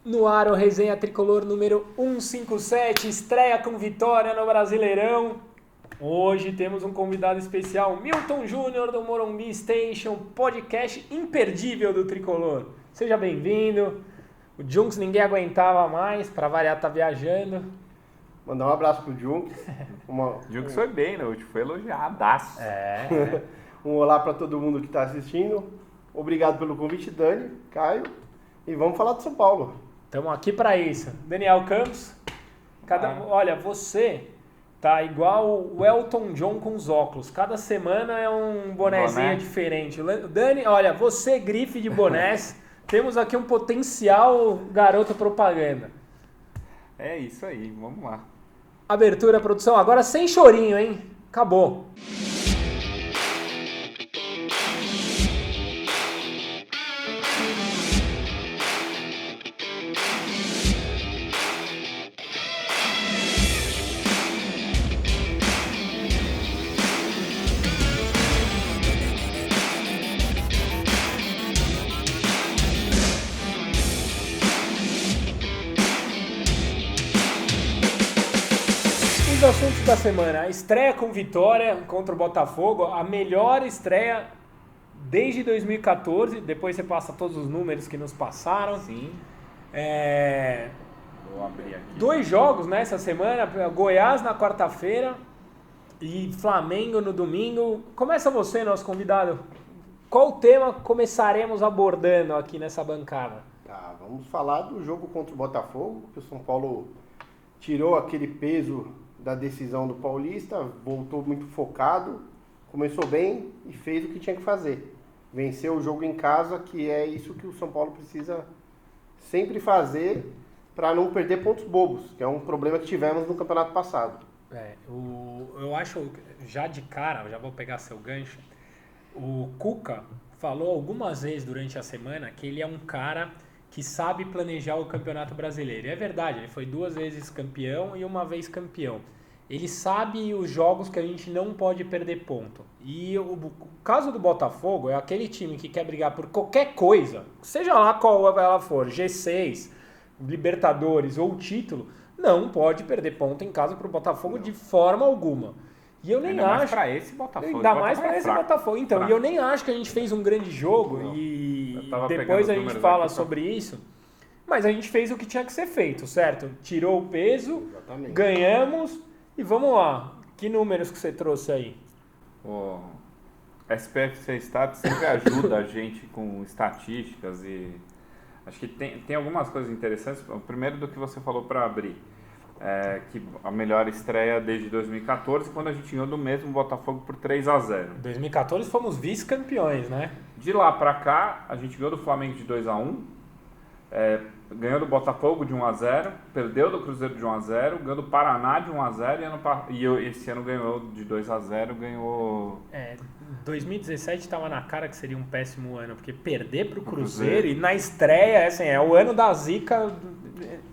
No ar, o Resenha Tricolor número 157, estreia com vitória no Brasileirão. Hoje temos um convidado especial, Milton Júnior do Morumbi Station, podcast imperdível do Tricolor. Seja bem-vindo. O Junks ninguém aguentava mais, para variar tá viajando. Mandar um abraço pro Junks. Junks foi bem, né? Hoje foi elogiadaço. Um olá para todo mundo que está assistindo. Obrigado pelo convite, Dani, Caio. E vamos falar de São Paulo. Estamos aqui para isso. Daniel Campos, olha, você tá igual o Elton John com os óculos. Cada semana é um bonezinho diferente. Dani, olha, você grife de bonés. Temos aqui um potencial garoto propaganda. É isso aí, vamos lá. Abertura, produção. Agora sem chorinho, hein? Acabou. Os assuntos da semana. A estreia com vitória contra o Botafogo, a melhor estreia desde 2014. Depois você passa todos os números que nos passaram. Sim. Vou abrir aqui. 2 jogos nessa semana, Goiás na quarta-feira e Flamengo no domingo. Começa você, nosso convidado. Qual tema começaremos abordando aqui nessa bancada? Vamos falar do jogo contra o Botafogo, que o São Paulo tirou aquele peso da decisão do Paulista, voltou muito focado, começou bem e fez o que tinha que fazer. Venceu o jogo em casa, que é isso que o São Paulo precisa sempre fazer para não perder pontos bobos, que é um problema que tivemos no campeonato passado. Eu acho, já de cara, já vou pegar seu gancho, o Cuca falou algumas vezes durante a semana que ele é um cara que sabe planejar o Campeonato Brasileiro. E é verdade, ele foi 2 vezes campeão e 1 vez campeão. Ele sabe os jogos que a gente não pode perder ponto. E o caso do Botafogo é aquele time que quer brigar por qualquer coisa, seja lá qual ela for, G6, Libertadores ou título, não pode perder ponto em casa para o Botafogo de forma alguma. E eu nem Ainda acho. Mais para esse Botafogo. Ainda mais para esse fraco. Botafogo. Então, Fraco. e eu nem acho que a gente fez um grande jogo. Não. E Eu depois a gente fala aqui, sobre isso. Mas a gente fez o que tinha que ser feito, certo? Tirou o peso, Exatamente. ganhamos e vamos lá. Que números que você trouxe aí? O SPFC Stats sempre ajuda a gente com estatísticas e acho que tem algumas coisas interessantes. O primeiro do que você falou para abrir. Que a melhor estreia desde 2014, quando a gente ganhou do mesmo Botafogo por 3-0. Em 2014 fomos vice-campeões, né? De lá pra cá, a gente ganhou do Flamengo de 2-1, ganhou do Botafogo de 1-0, perdeu do Cruzeiro de 1-0, ganhou do Paraná de 1-0 e esse ano ganhou de 2-0, ganhou... 2017 estava na cara que seria um péssimo ano, porque perder pro Cruzeiro e na estreia, assim, é o ano da zica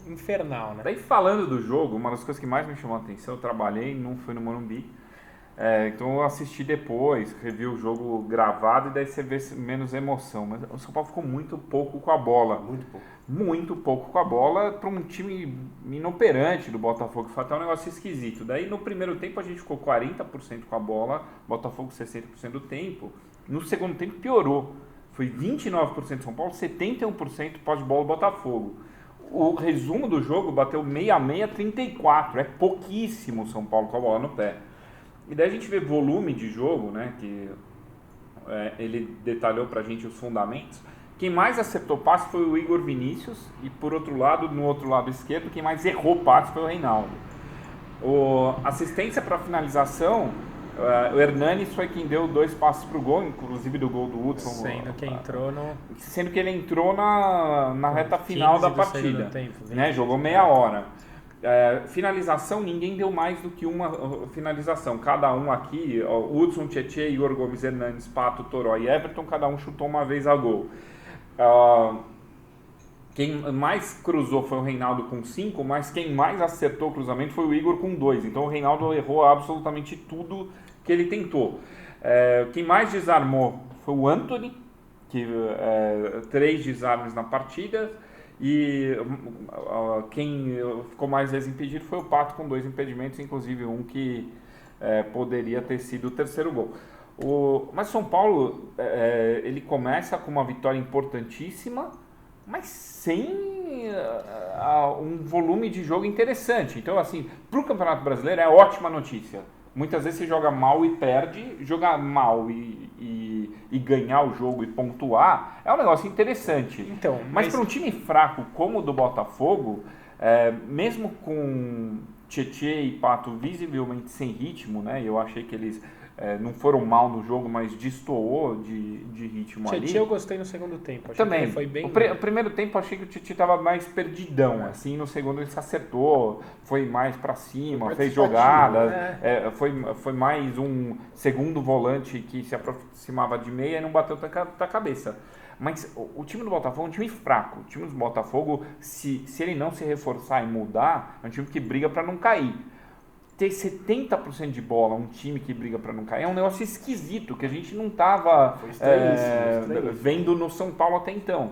infernal, né? Daí falando do jogo, uma das coisas que mais me chamou a atenção, eu trabalhei, não fui no Morumbi, então eu assisti depois, revi o jogo gravado e daí você vê menos emoção, mas o São Paulo ficou muito pouco com a bola. Muito pouco com a bola para um time inoperante do Botafogo, foi até um negócio esquisito. Daí no primeiro tempo a gente ficou 40% com a bola, Botafogo 60% do tempo. No segundo tempo piorou, foi 29% São Paulo, 71% pós-bola Botafogo. O resumo do jogo bateu 66-34, é pouquíssimo São Paulo com a bola no pé. E daí a gente vê volume de jogo, né, que ele detalhou pra gente os fundamentos. Quem mais acertou passe foi o Igor Vinícius e por outro lado, no outro lado esquerdo, quem mais errou passe foi o Reinaldo. Assistência para finalização, o Hernanes foi quem deu 2 passes pro gol, inclusive do gol do Hudson. Sendo que ele entrou na reta final da partida, né, jogou meia hora. Finalização, ninguém deu mais do que uma finalização. Cada um aqui, Hudson, Tietê, Igor Gomes, Hernanes, Pato, Toró e Everton, cada um chutou uma vez a gol. Quem mais cruzou foi o Reinaldo com 5, mas quem mais acertou o cruzamento foi o Igor com 2. Então o Reinaldo errou absolutamente tudo que ele tentou. Quem mais desarmou foi o Antony, que 3 desarmes na partida. E quem ficou mais vezes impedido foi o Pato com 2 impedimentos, inclusive um que poderia ter sido o terceiro gol. Mas São Paulo, ele começa com uma vitória importantíssima, mas sem um volume de jogo interessante. Então, assim, para o Campeonato Brasileiro é ótima notícia. Muitas vezes você joga mal e perde, jogar mal e ganhar o jogo e pontuar é um negócio interessante. Então, mas para um time fraco como o do Botafogo, mesmo com Tietê e Pato visivelmente sem ritmo, né? Eu achei que eles não foram mal no jogo, mas destoou de ritmo ali. Tietê eu gostei no segundo tempo. Achei Também. que ele foi bem. O primeiro tempo achei que o Tietê estava mais perdidão, assim, no segundo ele se acertou, foi mais para cima, fez jogadas, foi mais um segundo volante que se aproximava de meia e não bateu da cabeça. Mas o time do Botafogo é um time fraco. O time do Botafogo, se ele não se reforçar e mudar, é um time que briga para não cair. Ter 70% de bola, um time que briga para não cair, é um negócio esquisito, que a gente não estava vendo no São Paulo até então.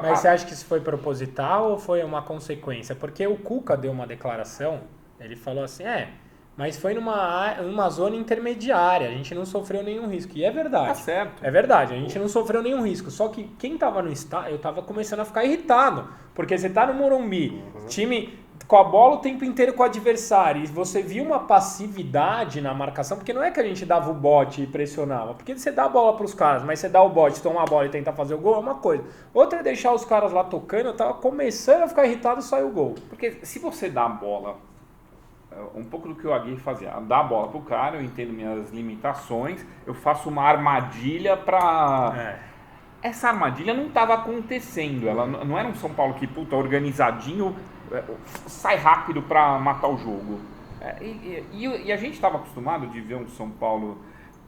Mas você acha que isso foi proposital ou foi uma consequência? Porque o Cuca deu uma declaração, ele falou assim, mas foi numa zona intermediária, a gente não sofreu nenhum risco. E é verdade. Tá certo. É verdade, a gente não sofreu nenhum risco. Só que quem estava no estádio, eu estava começando a ficar irritado. Porque você está no Morumbi, time com a bola o tempo inteiro com o adversário, e você viu uma passividade na marcação, porque não é que a gente dava o bote e pressionava, porque você dá a bola para os caras, mas você dá o bote, toma a bola e tenta fazer o gol, é uma coisa. Outra é deixar os caras lá tocando, eu tava começando a ficar irritado e saiu o gol. Porque se você dá a bola, um pouco do que o Aguirre fazia, dá a bola pro cara, eu entendo minhas limitações, eu faço uma armadilha para... Essa armadilha não estava acontecendo, ela não era um São Paulo que, organizadinho, sai rápido para matar o jogo. E a gente estava acostumado de ver um São Paulo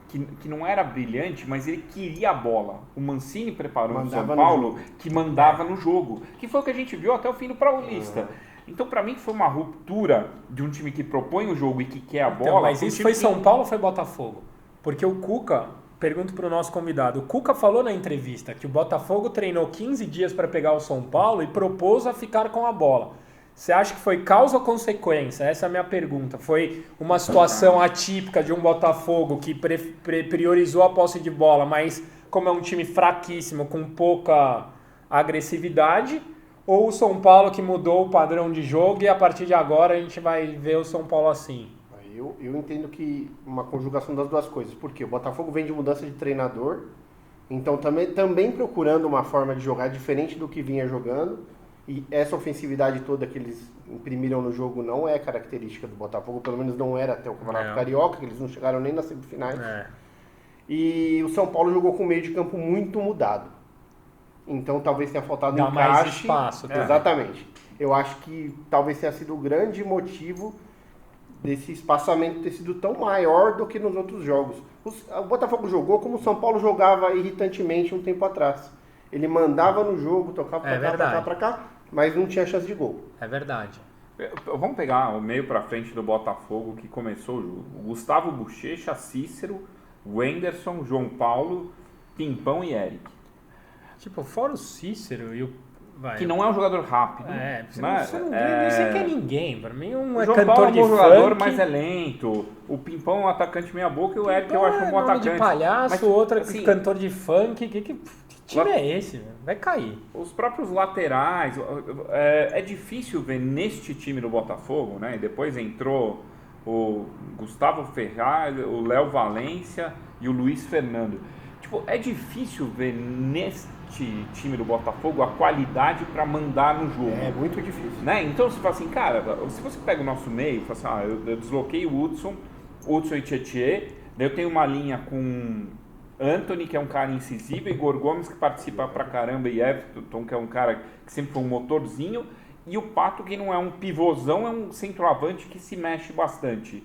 que não era brilhante, mas ele queria a bola. O Mancini preparou um São Paulo que mandava no jogo, que foi o que a gente viu até o fim do Paulista. Então, para mim, foi uma ruptura de um time que propõe o jogo e que quer a bola. Mas isso foi São Paulo ou foi Botafogo? Porque o Cuca, pergunto para o nosso convidado, o Cuca falou na entrevista que o Botafogo treinou 15 dias para pegar o São Paulo e propôs a ficar com a bola. Você acha que foi causa ou consequência? Essa é a minha pergunta. Foi uma situação atípica de um Botafogo que priorizou a posse de bola, mas como é um time fraquíssimo, com pouca agressividade, ou o São Paulo que mudou o padrão de jogo e a partir de agora a gente vai ver o São Paulo assim? Eu entendo que uma conjugação das duas coisas. Porque o Botafogo vem de mudança de treinador, então também procurando uma forma de jogar diferente do que vinha jogando. E essa ofensividade toda que eles imprimiram no jogo não é característica do Botafogo, pelo menos não era até o Campeonato Carioca, que eles não chegaram nem nas semifinais. E o São Paulo jogou com o meio de campo muito mudado. Então talvez tenha faltado encaixe. Mais espaço. Exatamente. Eu acho que talvez tenha sido o grande motivo desse espaçamento ter sido tão maior do que nos outros jogos. O Botafogo jogou como o São Paulo jogava irritantemente um tempo atrás. Ele mandava no jogo, tocava pra cá, mas não tinha chance de gol. É verdade. Vamos pegar o meio pra frente do Botafogo que começou o jogo. Gustavo Bochecha, Cícero, Wenderson, João Paulo, Pimpão e Eric. Fora o Cícero e o... Que não é um jogador rápido. Você não quer ninguém. Pra mim, um João cantor Paulo de é um jogador, funk, mas é lento. O Pimpão é um atacante meia boca e o Eric eu acho um bom atacante. De palhaço, mas, outro assim, cantor de funk. Que time é esse? Vai cair. Os próprios laterais. É difícil ver neste time do Botafogo, né? E depois entrou o Gustavo Ferraz, o Léo Valência e o Luiz Fernando. É difícil ver neste time do Botafogo a qualidade para mandar no jogo. É muito difícil. Né? Então você fala assim, cara, se você pega o nosso meio, fala assim, eu desloquei o Hudson e Tietê, daí eu tenho uma linha com Antony, que é um cara incisivo, Igor Gomes, que participa pra caramba, e Everton, que é um cara que sempre foi um motorzinho, e o Pato, que não é um pivôzão, é um centroavante que se mexe bastante.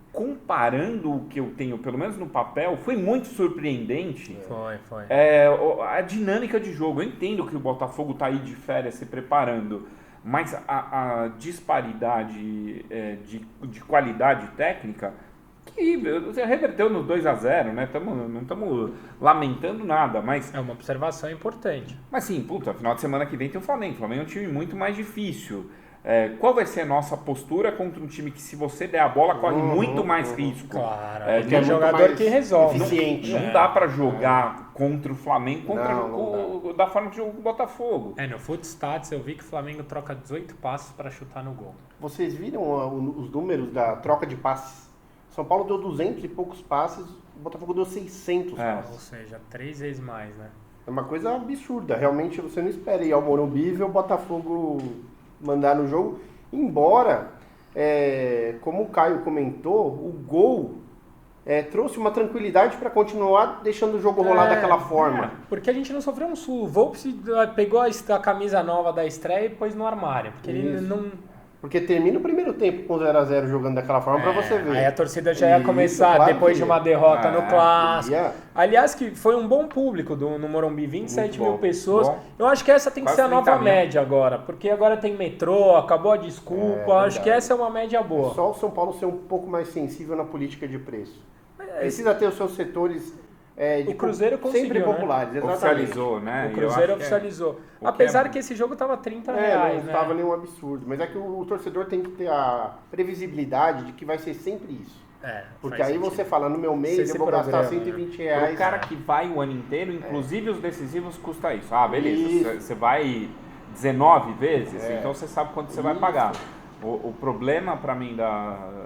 Comparando o que eu tenho, pelo menos no papel, foi muito surpreendente. Foi. A dinâmica de jogo. Eu entendo que o Botafogo está aí de férias se preparando, mas a disparidade de qualidade técnica E você reverteu no 2-0, né? Não estamos lamentando nada, mas... É uma observação importante. Mas sim, puta, final de semana que vem tem o Flamengo. O Flamengo é um time muito mais difícil. Qual vai ser a nossa postura contra um time que, se você der a bola, corre muito mais risco? Claro, que é um muito jogador mais que resolve. eficiente. Não dá pra jogar contra o Flamengo da forma que jogou com o Botafogo. No Footstats eu vi que o Flamengo troca 18 passos para chutar no gol. Vocês viram os números da troca de passes? São Paulo deu 200 e poucos passes, o Botafogo deu 600 passes. Ou seja, 3 vezes mais, né? É uma coisa absurda. Realmente você não espera ir ao Morumbi e ver o Botafogo mandar no jogo. Embora, como o Caio comentou, o gol trouxe uma tranquilidade para continuar deixando o jogo rolar daquela forma. Porque a gente não sofreu um sul. O Volpe pegou a camisa nova da estreia e pôs no armário. Porque ele não... Porque termina o primeiro tempo com 0-0 jogando daquela forma para você ver. Aí a torcida já ia começar, claro, depois de uma derrota no Clássico. Aliás, que foi um bom público no Morumbi, 27 mil pessoas. Bom. Eu acho que essa tem que ser a nova média agora, porque agora tem metrô, acabou a desculpa, acho que essa é uma média boa. Só o São Paulo ser um pouco mais sensível na política de preço. Precisa ter os seus setores... o Cruzeiro conseguiu, sempre populares, né? Oficializou, né? O Cruzeiro oficializou. Apesar que esse jogo estava R$30, não estava nenhum absurdo. Mas é que o torcedor tem que ter a previsibilidade de que vai ser sempre isso. Porque aí você fala, no meu mês eu vou gastar R$120. Para o cara que vai o ano inteiro, inclusive os decisivos, custa isso. Ah, beleza, você vai 19 vezes, então você sabe quanto você vai pagar. O problema para mim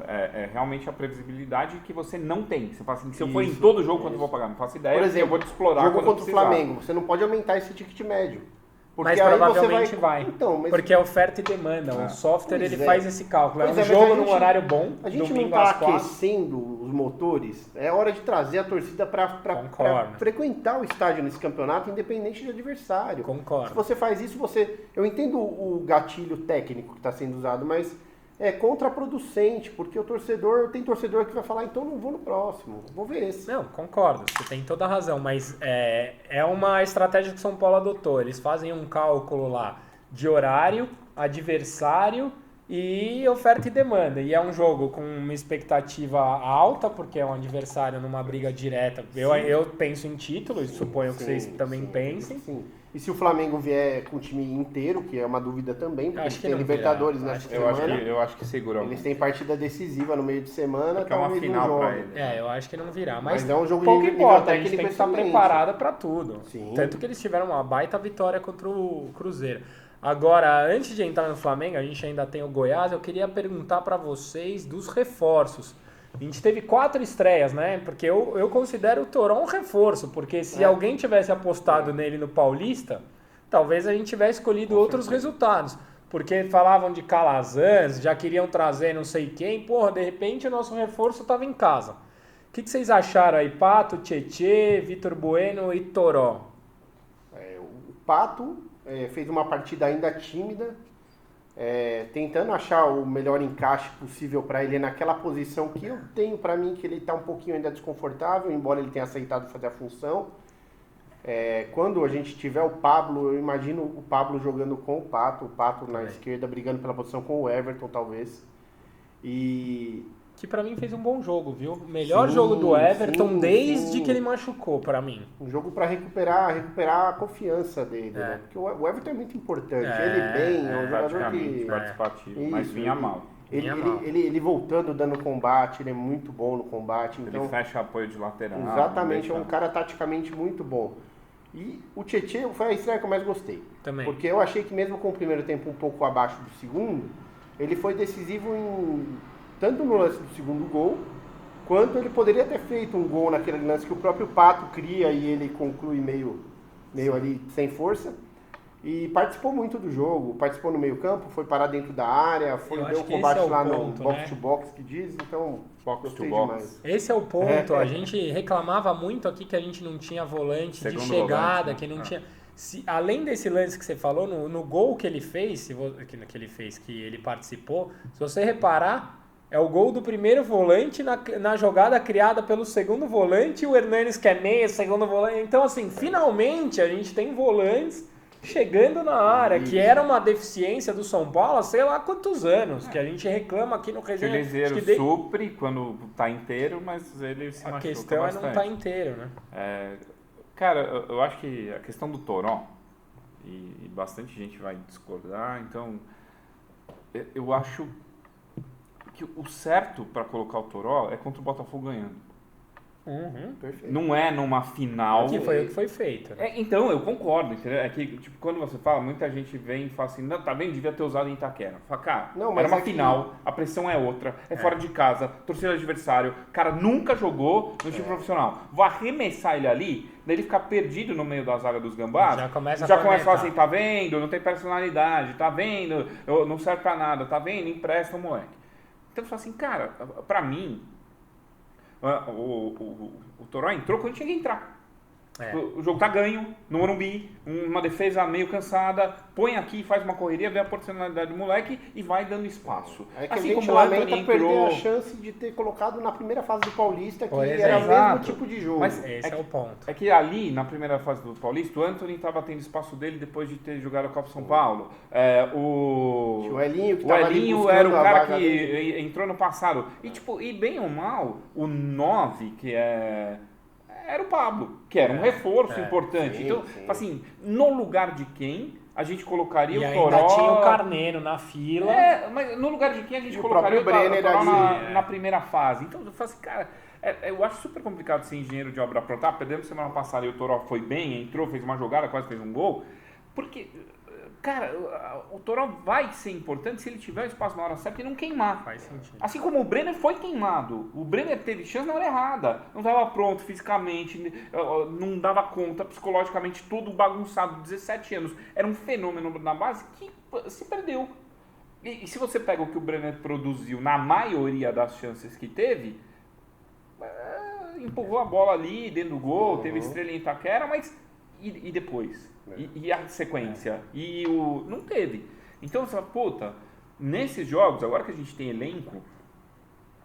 é realmente a previsibilidade que você não tem. Você fala assim, se eu for em todo jogo, quanto eu vou pagar? Não faço ideia, por exemplo, eu vou te explorar jogo contra o Flamengo, você não pode aumentar esse ticket médio. Porque mas provavelmente vai. Então, porque é oferta e demanda. O software ele faz esse cálculo. É um jogo num horário bom. A gente não está aquecendo os motores. É hora de trazer a torcida para frequentar o estádio nesse campeonato, independente de adversário. Concordo. Se você faz isso, eu entendo o gatilho técnico que está sendo usado, mas é contraproducente, porque tem torcedor que vai falar, então não vou no próximo, vou ver esse. Não, concordo, você tem toda a razão, mas é uma estratégia que o São Paulo adotou. Eles fazem um cálculo lá de horário, adversário e oferta e demanda. E é um jogo com uma expectativa alta, porque é um adversário numa briga direta. Eu penso em título, suponho que vocês também pensem. Sim. E se o Flamengo vier com o time inteiro, que é uma dúvida também, porque tem Libertadores nessa semana. Eu acho que segura. Eles têm partida decisiva no meio de semana, que é uma final para ele. Eu acho que não virá. Mas é um jogo pouco de importa, a gente tem que estar preparado para tudo. Sim. Tanto que eles tiveram uma baita vitória contra o Cruzeiro. Agora, antes de entrar no Flamengo, a gente ainda tem o Goiás, eu queria perguntar para vocês dos reforços. A gente teve 4 estreias, né? Porque eu considero o Toró um reforço, porque se alguém tivesse apostado nele no Paulista, talvez a gente tivesse escolhido outros resultados. Porque falavam de Calazans, já queriam trazer não sei quem, de repente o nosso reforço estava em casa. O que vocês acharam aí? Pato, Tietê, Vitor Bueno e Toró? O Pato fez uma partida ainda tímida, tentando achar o melhor encaixe possível para ele naquela posição que eu tenho para mim, que ele está um pouquinho ainda desconfortável, embora ele tenha aceitado fazer a função. Quando a gente tiver o Pablo, eu imagino o Pablo jogando com o Pato na esquerda, brigando pela posição com o Everton, talvez. Que pra mim fez um bom jogo, viu? Melhor jogo do Everton desde que ele machucou, pra mim. Um jogo pra recuperar a confiança dele, né? Porque o Everton é muito importante. Ele bem, é um jogador que... participativo, mas vinha mal. Ele voltando, dando combate, ele é muito bom no combate. Então, ele fecha apoio de lateral. Exatamente, é um cara taticamente muito bom. E o Tietê foi a estreia que eu mais gostei. Também. Porque eu achei que mesmo com o primeiro tempo um pouco abaixo do segundo, ele foi decisivo tanto no lance do segundo gol, quanto ele poderia ter feito um gol naquele lance que o próprio Pato cria e ele conclui meio ali sem força. E participou muito do jogo, participou no meio campo, foi parar dentro da área, deu combate lá no box-to-box que diz, então gostei demais. Esse é o ponto, a gente reclamava muito aqui que a gente não tinha volante de chegada, volante, que não tinha... Além desse lance que você falou, no gol que ele fez, que ele participou, se você reparar, é o gol do primeiro volante na jogada criada pelo segundo volante, o Hernanes que é meia, segundo volante. Então, assim, finalmente a gente tem volantes chegando na área, que era uma deficiência do São Paulo há sei lá quantos anos, que a gente reclama aqui no Resenha. O Chilezeiro supre quando tá inteiro, mas ele se machuca bastante. A questão é não tá inteiro, né? Cara, eu acho que a questão do Toró, e bastante gente vai discordar, então eu acho que o certo para colocar o Toró é contra o Botafogo ganhando. Perfeito. Não é numa final. Que foi o que foi feito. Né? Então, eu concordo, entendeu? É que, tipo, quando você fala, muita gente vem e fala assim, não, tá vendo? Devia ter usado em Itaquera. Fala, cara, não, era uma final, a pressão é outra, é fora de casa, torcida adversário, cara nunca jogou no time profissional. Vou arremessar ele ali, daí ele ficar perdido no meio da zaga dos gambás. Já começa a falar assim, tá vendo? Não tem personalidade, tá vendo? Não serve pra nada, tá vendo? Empresta o moleque. Então, eu falo assim, cara, pra mim, o Toró entrou quando tinha que entrar. O jogo tá ganho, no Morumbi, uma defesa meio cansada, põe aqui, faz uma correria, vê a personalidade do moleque e vai dando espaço. É que assim a gente lamenta perder a chance de ter colocado na primeira fase do Paulista, que era o mesmo tipo de jogo. Mas esse é o ponto. É que ali, na primeira fase do Paulista, o Antony estava tendo espaço dele depois de ter jogado a Copa São Paulo. O Elinho, que Elinho era o cara que entrou no passado. E bem ou mal, o 9, que era o Pablo, que era um reforço importante. Sim, então, assim, no lugar de quem a gente colocaria o Toró... ainda tinha o Carneiro na fila. Mas no lugar de quem a gente colocaria o Toró na primeira fase. Então, eu falo assim, cara, eu acho super complicado ser engenheiro de obra pronta. Perdemos semana passada e o Toró foi bem, entrou, fez uma jogada, quase fez um gol. Porque, cara, o Toró vai ser importante se ele tiver o espaço na hora certa e não queimar. Faz sentido. Assim como o Brenner foi queimado. O Brenner teve chance na hora errada. Não estava pronto fisicamente, não dava conta, psicologicamente, tudo bagunçado. 17 anos. Era um fenômeno na base que se perdeu. E se você pega o que o Brenner produziu na maioria das chances que teve, empurrou a bola ali dentro do gol, teve estrela em Itaquera, mas e depois? E a sequência? Não teve. Então você fala, puta, nesses jogos, agora que a gente tem elenco,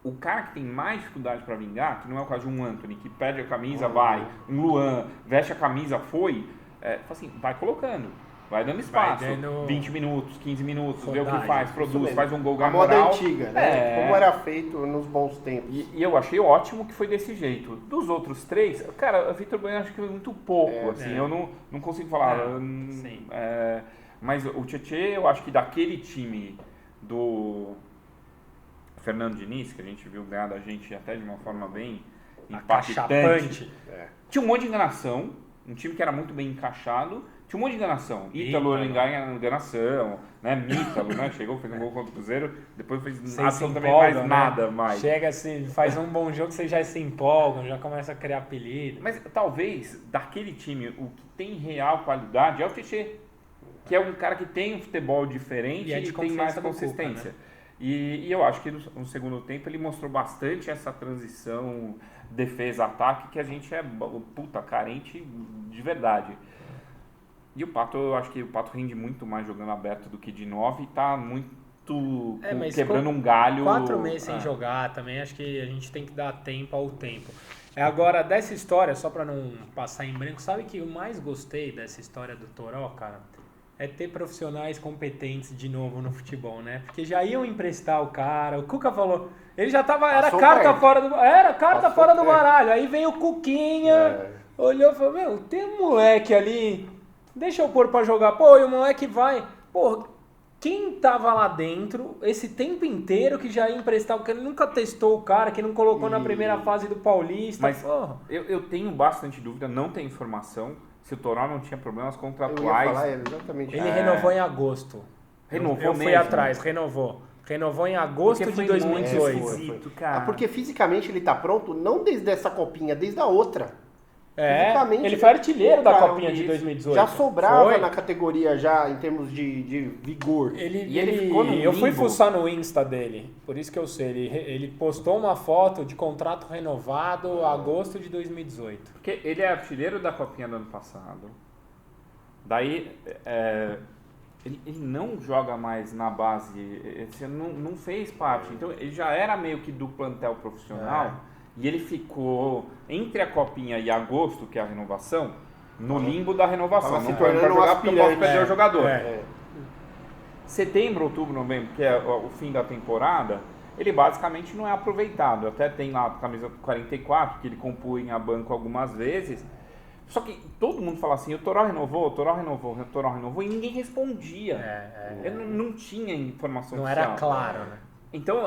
o cara que tem mais dificuldade para vingar, que não é o caso de um Antony, que perde a camisa, vai, um Luan, veste a camisa, fala assim, vai colocando, vai dando espaço, 20 minutos, 15 minutos, vê o que faz, produz, faz um gol moda antiga, né? Como era feito nos bons tempos. E eu achei ótimo que foi desse jeito. Dos outros três, cara, o Vitor Bueno acho que foi muito pouco, eu não consigo falar. Mas o Tietê, eu acho que daquele time do Fernando Diniz, que a gente viu ganhar da gente até de uma forma bem impactante, tinha um monte de enganação, um time que era muito bem encaixado, tinha um monte de enganação. Ítalo enganação, né? Mítalo, né? Chegou, fez um gol contra o Cruzeiro, depois fez absolutamente nada mais. Chega assim, faz um bom jogo, vocês já se empolgam, já começa a criar apelido. Mas talvez, daquele time, o que tem real qualidade é o Tietê, que é um cara que tem um futebol diferente e tem mais consistência. Cuca, né? E eu acho que no segundo tempo ele mostrou bastante essa transição defesa-ataque que a gente é carente de verdade. E o Pato, eu acho que o Pato rende muito mais jogando aberto do que de 9 e tá muito quebrando um galho. 4 meses sem jogar também, acho que a gente tem que dar tempo ao tempo. Agora, dessa história, só pra não passar em branco, sabe que eu mais gostei dessa história do Toró, cara? É ter profissionais competentes de novo no futebol, né? Porque já iam emprestar o cara, o Cuca falou, ele já tava, era carta fora do baralho, aí vem o Cuquinha, olhou e falou, meu, tem um moleque ali, deixa eu pôr pra jogar, e o moleque vai, quem tava lá dentro esse tempo inteiro que já ia emprestar, porque ele nunca testou o cara, que não colocou na primeira fase do Paulista. Mas eu tenho bastante dúvida, não tenho informação, se o Toró não tinha problemas contratuais. Eu ia falar exatamente. Ele renovou em agosto. Eu fui atrás, renovou. Renovou em agosto de 2018. Esquisito, cara. Porque fisicamente ele tá pronto, não desde essa copinha, desde a outra. Ele foi artilheiro da Copinha de 2018. Já sobrava na categoria já em termos de vigor. Ele ficou no limbo. Eu fui fuçar no Insta dele, por isso que eu sei. Ele postou uma foto de contrato renovado agosto de 2018. Porque ele é artilheiro da Copinha do ano passado. Daí, ele não joga mais na base, ele não fez parte. Então, ele já era meio que do plantel profissional. E ele ficou entre a Copinha e agosto, que é a renovação, no limbo da renovação. Tava se Não pode tornando um jogar porque eu posso aspirante. perder o jogador. É. Setembro, outubro, novembro, que é o fim da temporada, ele basicamente não é aproveitado. Até tem lá a camisa 44, que ele compunha a banco algumas vezes. Só que todo mundo fala assim, o Toró renovou, e ninguém respondia. Não tinha informação Não oficial. era claro, né? Então,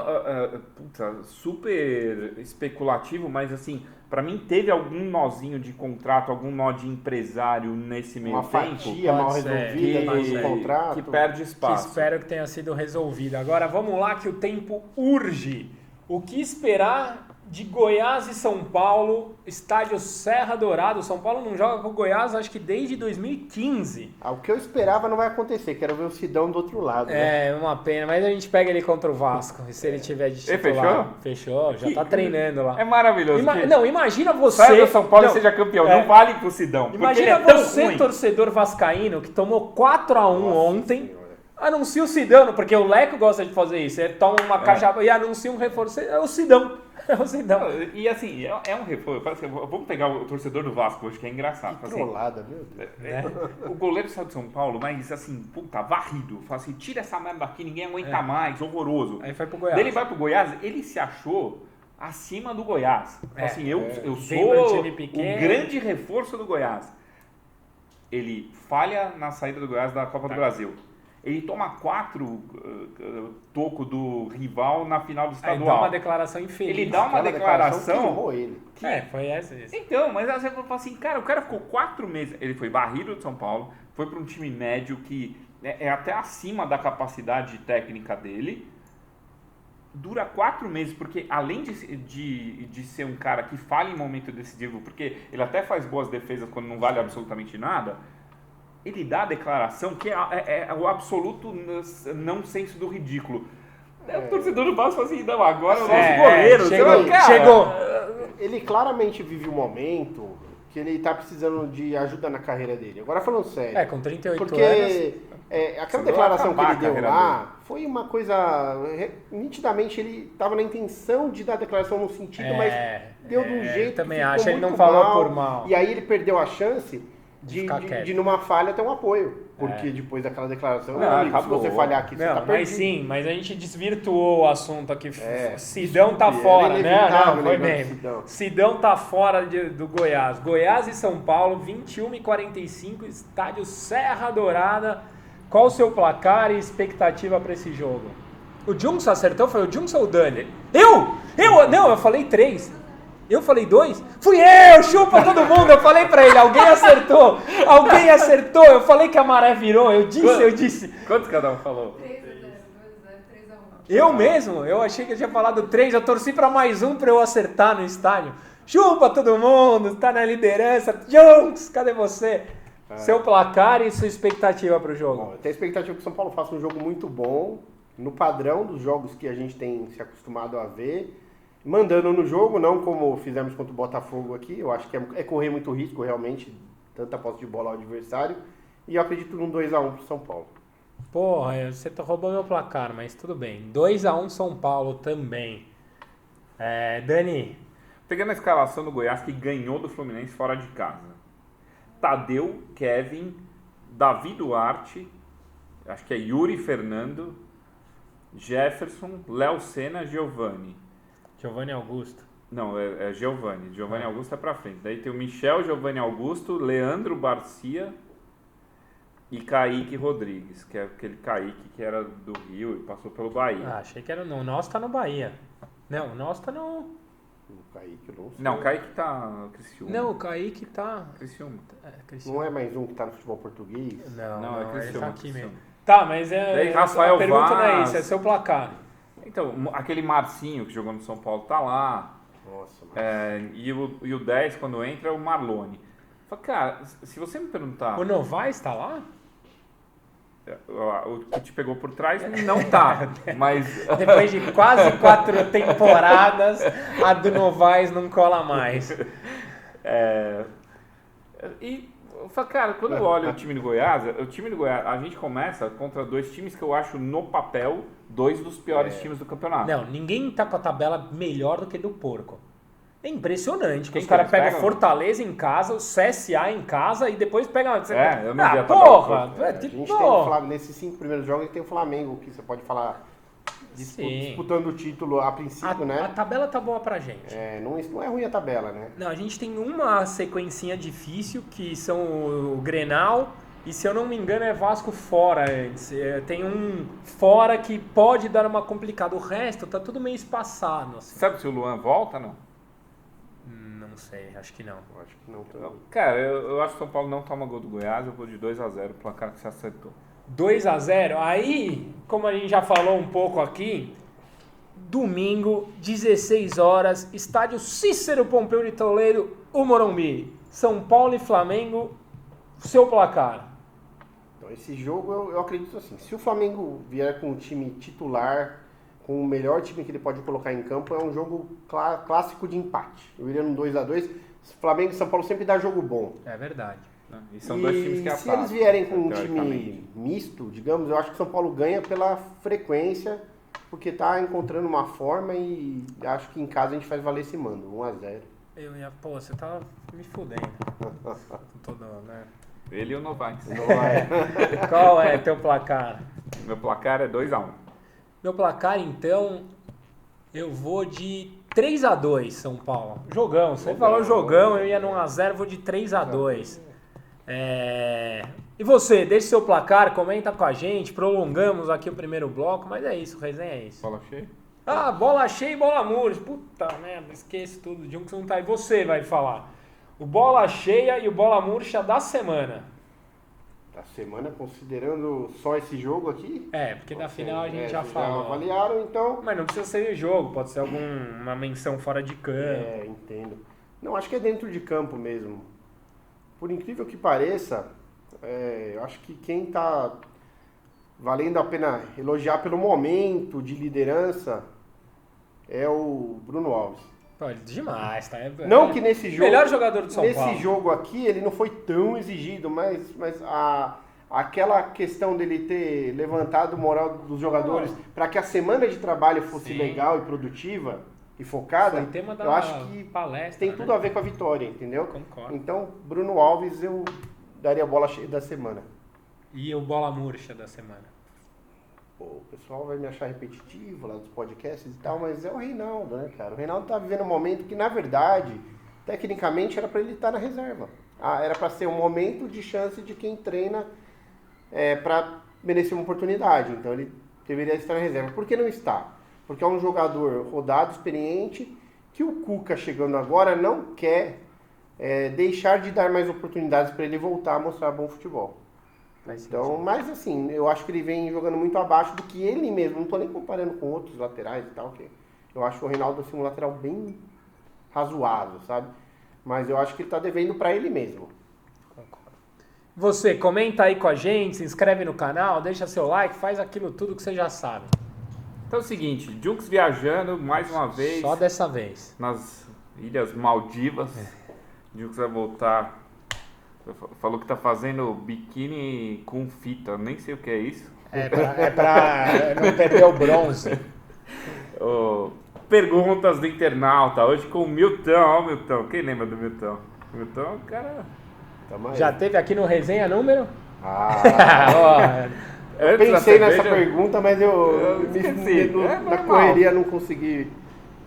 super especulativo, mas assim, pra mim teve algum nozinho de contrato, algum nó de empresário nesse meio Uma tempo. fatia mal Pode ser, resolvida pode no ser. contrato. Que perde Que espaço. espero que tenha sido resolvido. Agora vamos lá que o tempo urge. O que esperar de Goiás e São Paulo, estádio Serra Dourado? São Paulo não joga com o Goiás acho que desde 2015. O que eu esperava não vai acontecer, quero ver o Sidão do outro lado. Né? É, uma pena, mas a gente pega ele contra o Vasco, e se ele tiver de Ele titular. Fechou, já tá treinando lá. É maravilhoso. Não, imagina você... Sai do São Paulo Não, e seja campeão. é. Não vale pro Sidão. Porque ele Imagina é tão você, ruim. torcedor vascaíno, que tomou 4x1 ontem, Senhora. anuncia o Sidão, porque o Leco gosta de fazer isso. Ele toma uma caixa e anuncia um reforço. É o Sidão. É o Sidão. E assim, é um reforço. Vamos pegar o torcedor do Vasco hoje, que é engraçado. Assim, Trollada, meu Deus. o goleiro saiu de São Paulo, mas assim, puta, varrido. Fala assim, tira essa merda daqui, ninguém aguenta mais, horroroso. Aí foi pro Goiás. Daí ele vai pro Goiás, ele se achou acima do Goiás. Assim, eu Vem pra um sou time pequeno. o grande reforço do Goiás. Ele falha na saída do Goiás da Copa do Brasil. Ele toma 4 tocos do rival na final do Aí estadual. dá uma declaração infeliz. Ele dá uma Aquela declaração. que errou ele. Foi essa. Então, mas aí você fala assim, cara, o cara ficou 4 meses. Ele foi barrido de São Paulo, foi para um time médio que é até acima da capacidade técnica dele. Dura 4 meses, porque além de ser um cara que falha em momento decisivo, porque ele até faz boas defesas quando não vale absolutamente nada, ele dá a declaração que é o absoluto não senso do ridículo. O torcedor do Vasco fala assim, não, agora é o nosso goleiro. Chegou. Ele claramente vive um momento que ele tá precisando de ajuda na carreira dele. Agora falando sério. Com 38 porque anos. Aquela Senão declaração que vai ele acabar a deu carreira lá foi uma coisa... Nitidamente ele tava na intenção de dar a declaração no sentido, mas deu de um jeito também que ficou acho, ele não muito falou mal, por mal. E aí ele perdeu a chance ficar quieto. de numa falha ter um apoio. Porque depois daquela declaração, Não, meu amigo, se acabou. você falhar aqui, você Não, tá mas perdido. sim, mas a gente desvirtuou o assunto aqui. Sidão tá desculpe, fora, era né? inevitável Não, foi lembrar do mesmo. Sidão. Sidão tá fora do Goiás. Goiás e São Paulo, 21h45, estádio Serra Dourada. Qual o seu placar e expectativa para esse jogo? O Junson acertou? Foi o Junson ou o Dani? Não, eu falei 3. Eu falei 2? Fui eu! Chupa todo mundo! Eu falei pra ele, alguém acertou! Eu falei que a maré virou, eu disse. Quantos cada um falou? 3-0, 2-0, 3-1. Eu mesmo? Eu achei que eu tinha falado 3, eu torci pra mais um pra eu acertar no estádio. Chupa todo mundo, tá na liderança. Junks, cadê você? Seu placar e sua expectativa pro jogo? Bom, eu tenho a expectativa que o São Paulo faça um jogo muito bom, no padrão dos jogos que a gente tem se acostumado a ver, mandando no jogo, não como fizemos contra o Botafogo aqui. Eu acho que é correr muito risco, realmente, tanta posse de bola ao adversário. E eu acredito num 2x1 pro São Paulo. Porra, você roubou meu placar, mas tudo bem. 2x1 São Paulo também. Dani, Pegando a escalação do Goiás, que ganhou do Fluminense fora de casa. Tadeu, Kevin, Davi Duarte, acho que é Yuri Fernando, Jefferson, Léo Senna, Giovani. Giovanni Augusto. Não, é Giovani. Giovani Augusto é pra frente. Daí tem o Michel, Giovani Augusto, Leandro Barcia e Kaique Rodrigues, que é aquele Kaique que era do Rio e passou pelo Bahia. Achei que era o nosso tá no Bahia. Não, o nosso tá no... O Kaique, eu não sei. Não, Kaique tá no Criciúma. Não, o Kaique tá... Criciúma. Não é mais um que tá no futebol português? Não, é ele Criciúma. tá aqui Criciúma. mesmo. Tá, mas Daí, Rafael a pergunta não é Vaz. isso, é seu placar. Então, aquele Marcinho que jogou no São Paulo tá lá. Nossa, mas... E o 10, quando entra, é o Marlone. Fala, cara, se você me perguntar... O Novaes tá lá? O que te pegou por trás não tá, mas... Depois de quase 4 temporadas, a do Novaes não cola mais. E, eu falo, cara, quando eu olho o time do Goiás, a gente começa contra 2 times que eu acho, no papel, 2 dos piores times do campeonato. Não, ninguém tá com a tabela melhor do que do Porco. É impressionante que Quem os caras que eles pegam pegam? Fortaleza em casa, o CSA em casa e depois pegam... Eu não vi a tabela porra! toda. A Que gente tem o porra! Flamengo, nesses 5 primeiros jogos, a gente tem o Flamengo, que você pode falar Sim. disputando o título a princípio, A né? tabela tá boa pra gente. Isso não é ruim a tabela, né? Não, a gente tem uma sequencinha difícil, que são o Grenal, e se eu não me engano é Vasco fora antes. Tem um fora que pode dar uma complicada. O resto tá tudo meio espaçado, assim. Sabe se o Luan volta, não? Não sei, acho que não. Eu acho que não também. Cara, eu acho que o São Paulo não toma gol do Goiás, eu vou de 2-0, o placar que você acertou. 2-0. Aí, como a gente já falou um pouco aqui, domingo, 16 horas, estádio Cícero Pompeu de Toledo, o Morumbi. São Paulo e Flamengo, seu placar. Então, esse jogo eu acredito assim, se o Flamengo vier com o time titular, com o melhor time que ele pode colocar em campo, é um jogo clássico de empate. Eu iria no 2-2. Flamengo e São Paulo sempre dá jogo bom. É verdade. E são dois times que se atacam, eles vierem com um teoricamente. time misto, digamos, eu acho que o São Paulo ganha pela frequência, porque tá encontrando uma forma e acho que em casa a gente faz valer esse mando, 1-0. Pô, você tá me fudendo. Todo, né? Ele e o Novaes. Não vai. Qual é teu placar? Meu placar é 2-1. Meu placar, então, eu vou de 3-2, São Paulo. Jogão, você falou jogão, eu ia no 1-0, vou de 3-2. E você, deixe seu placar, comenta com a gente, prolongamos aqui o primeiro bloco, mas é isso, resenha é isso. Bola cheia? Bola cheia e bola murcha. Puta merda, esqueço tudo. O Junks não tá aí. Você vai falar. O bola cheia e o bola murcha da semana. Da semana, considerando só esse jogo aqui? Porque na final a gente já vocês falou. avaliaram, então... Mas não precisa ser o jogo, pode ser alguma menção fora de campo. Entendo. Não, acho que é dentro de campo mesmo. Por incrível que pareça, eu acho que quem tá valendo a pena elogiar pelo momento de liderança é o Bruno Alves. Pode demais, tá? Não que nesse jogo... Melhor jogador do São Paulo. Nesse jogo aqui ele não foi tão exigido, mas aquela questão dele ter levantado o moral dos jogadores para que a semana de trabalho fosse legal e produtiva e focada, Foi tema da eu acho que palestra, tem tudo a ver com a vitória, entendeu? Concordo. Então, Bruno Alves eu daria a bola cheia da semana. E o bola murcha da semana? Pô, o pessoal vai me achar repetitivo lá dos podcasts e tal, mas é o Reinaldo, né, cara? O Reinaldo tá vivendo um momento que, na verdade, tecnicamente era para ele estar na reserva. Era para ser um momento de chance de quem treina para merecer uma oportunidade. Então ele deveria estar na reserva. Por que não está? Porque é um jogador rodado, experiente, que o Cuca, chegando agora, não quer deixar de dar mais oportunidades para ele voltar a mostrar bom futebol. Então, mas assim, eu acho que ele vem jogando muito abaixo do que ele mesmo. Não estou nem comparando com outros laterais e tal. Eu acho o Reinaldo assim, um lateral bem razoável, sabe? Mas eu acho que ele está devendo para ele mesmo. Você, comenta aí com a gente, se inscreve no canal, deixa seu like, faz aquilo tudo que você já sabe. Então é o seguinte, Junks viajando mais uma vez Só dessa vez. nas Ilhas Maldivas. Junks vai voltar. Falou que tá fazendo biquíni com fita, nem sei o que é isso. É pra não perder o bronze. Perguntas do internauta, hoje com o Milton. Ó, o Milton, quem lembra do Milton? O Milton é um cara... Tamo aí. Já teve aqui no Resenha Número? Eu pensei nessa pergunta, mas eu esqueci. na correria não consegui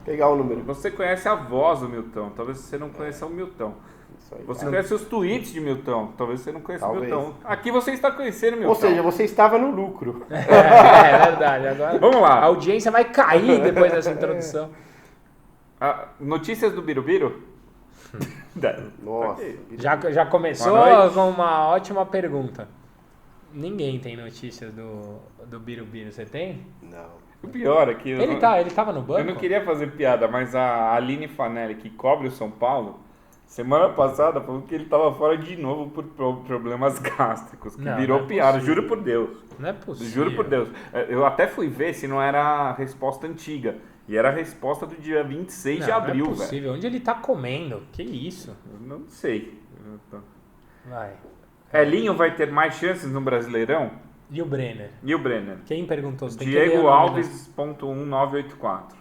pegar o número. Você conhece a voz do Milton, talvez você não conheça o Milton. Você conhece os tweets de Milton, talvez você não conheça o Milton. Aqui você está conhecendo o Milton. Ou seja, você estava no lucro. É verdade. Agora vamos lá. A audiência vai cair depois dessa introdução. Notícias do Birubiru? Nossa. Já começou com uma ótima pergunta. Ninguém tem notícias do Birubiru, você tem? Não. O pior é que... Ele tava no banco? Eu não queria fazer piada, mas a Aline Fanelli, que cobre o São Paulo, semana passada falou que ele estava fora de novo por problemas gástricos, que virou piada, juro por Deus. Não é possível. Juro por Deus. Eu até fui ver se não era a resposta antiga. E era a resposta do dia 26 de abril, velho. Não é possível. Onde ele tá comendo? Que isso? Eu não sei. Vai. Elinho vai ter mais chances no Brasileirão? E o Brenner? E o Brenner? Quem perguntou? Você tem Diego que ler Alves.1984.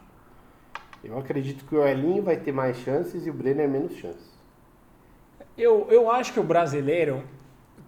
Eu acredito que o Elinho vai ter mais chances e o Brenner menos chances. Eu acho que o brasileiro...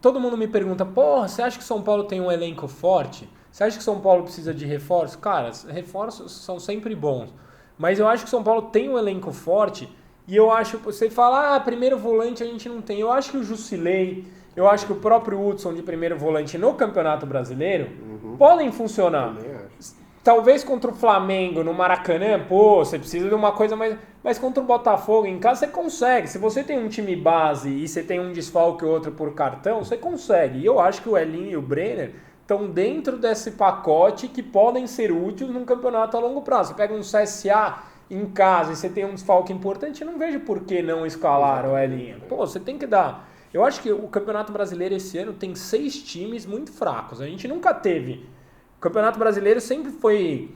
Todo mundo me pergunta, porra, você acha que São Paulo tem um elenco forte? Você acha que São Paulo precisa de reforço? Cara, reforços são sempre bons. Mas eu acho que São Paulo tem um elenco forte e eu acho... Você fala, primeiro volante a gente não tem. Eu acho que o Jusilei, eu acho que o próprio Hudson de primeiro volante no Campeonato Brasileiro podem funcionar. Também acho. Talvez contra o Flamengo no Maracanã, você precisa de uma coisa mais... Mas contra o Botafogo em casa você consegue. Se você tem um time base e você tem um desfalque ou outro por cartão, você consegue. E eu acho que o Elinho e o Brenner estão dentro desse pacote que podem ser úteis num campeonato a longo prazo. Você pega um CSA em casa e você tem um desfalque importante, eu não vejo por que não escalar o Elinho. Você tem que dar... Eu acho que o Campeonato Brasileiro esse ano tem 6 times muito fracos. A gente nunca teve... O Campeonato Brasileiro sempre foi...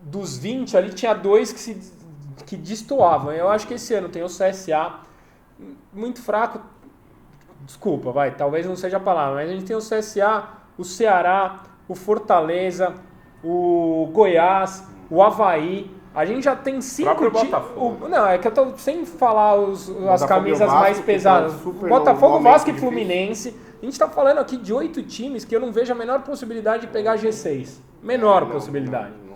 Dos 20 ali, tinha 2 que destoavam. Eu acho que esse ano tem o CSA muito fraco. Desculpa, talvez não seja a palavra, mas a gente tem o CSA, o Ceará, o Fortaleza, o Goiás, o Avaí. A gente já tem 5 times. Não, é que eu tô sem falar as camisas Vasco, mais pesadas. Botafogo, Vasco e difícil. Fluminense. A gente tá falando aqui de 8 times que eu não vejo a menor possibilidade de pegar G6. Menor possibilidade. Não.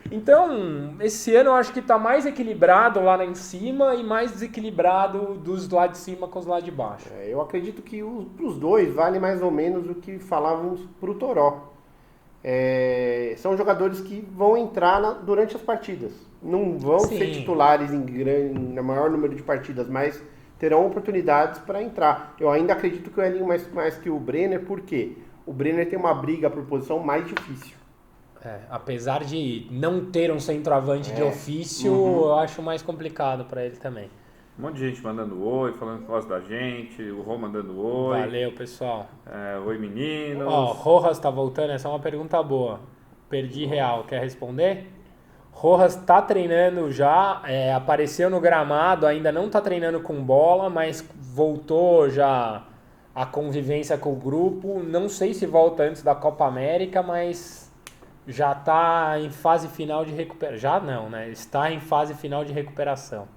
Então, esse ano eu acho que tá mais equilibrado lá em cima e mais desequilibrado dos lá de cima com os lá de baixo. Eu acredito que pros dois vale mais ou menos o que falávamos pro Toró. São jogadores que vão entrar durante as partidas. Não vão ser titulares no maior número de partidas, mas terão oportunidades para entrar. Eu ainda acredito que o Elinho mais que o Brenner, por quê? O Brenner tem uma briga por posição mais difícil. Apesar de não ter um centroavante de ofício, eu acho mais complicado para ele também. Um monte de gente mandando oi, falando que gosta da gente, o Rô mandando oi. Valeu, pessoal. Oi, meninos. Rojas tá voltando, essa é uma pergunta boa. Perdi real, quer responder? Rojas tá treinando já, apareceu no gramado, ainda não tá treinando com bola, mas voltou já a convivência com o grupo. Não sei se volta antes da Copa América, mas já tá em fase final de recuperação. Já não, né? Está em fase final de recuperação.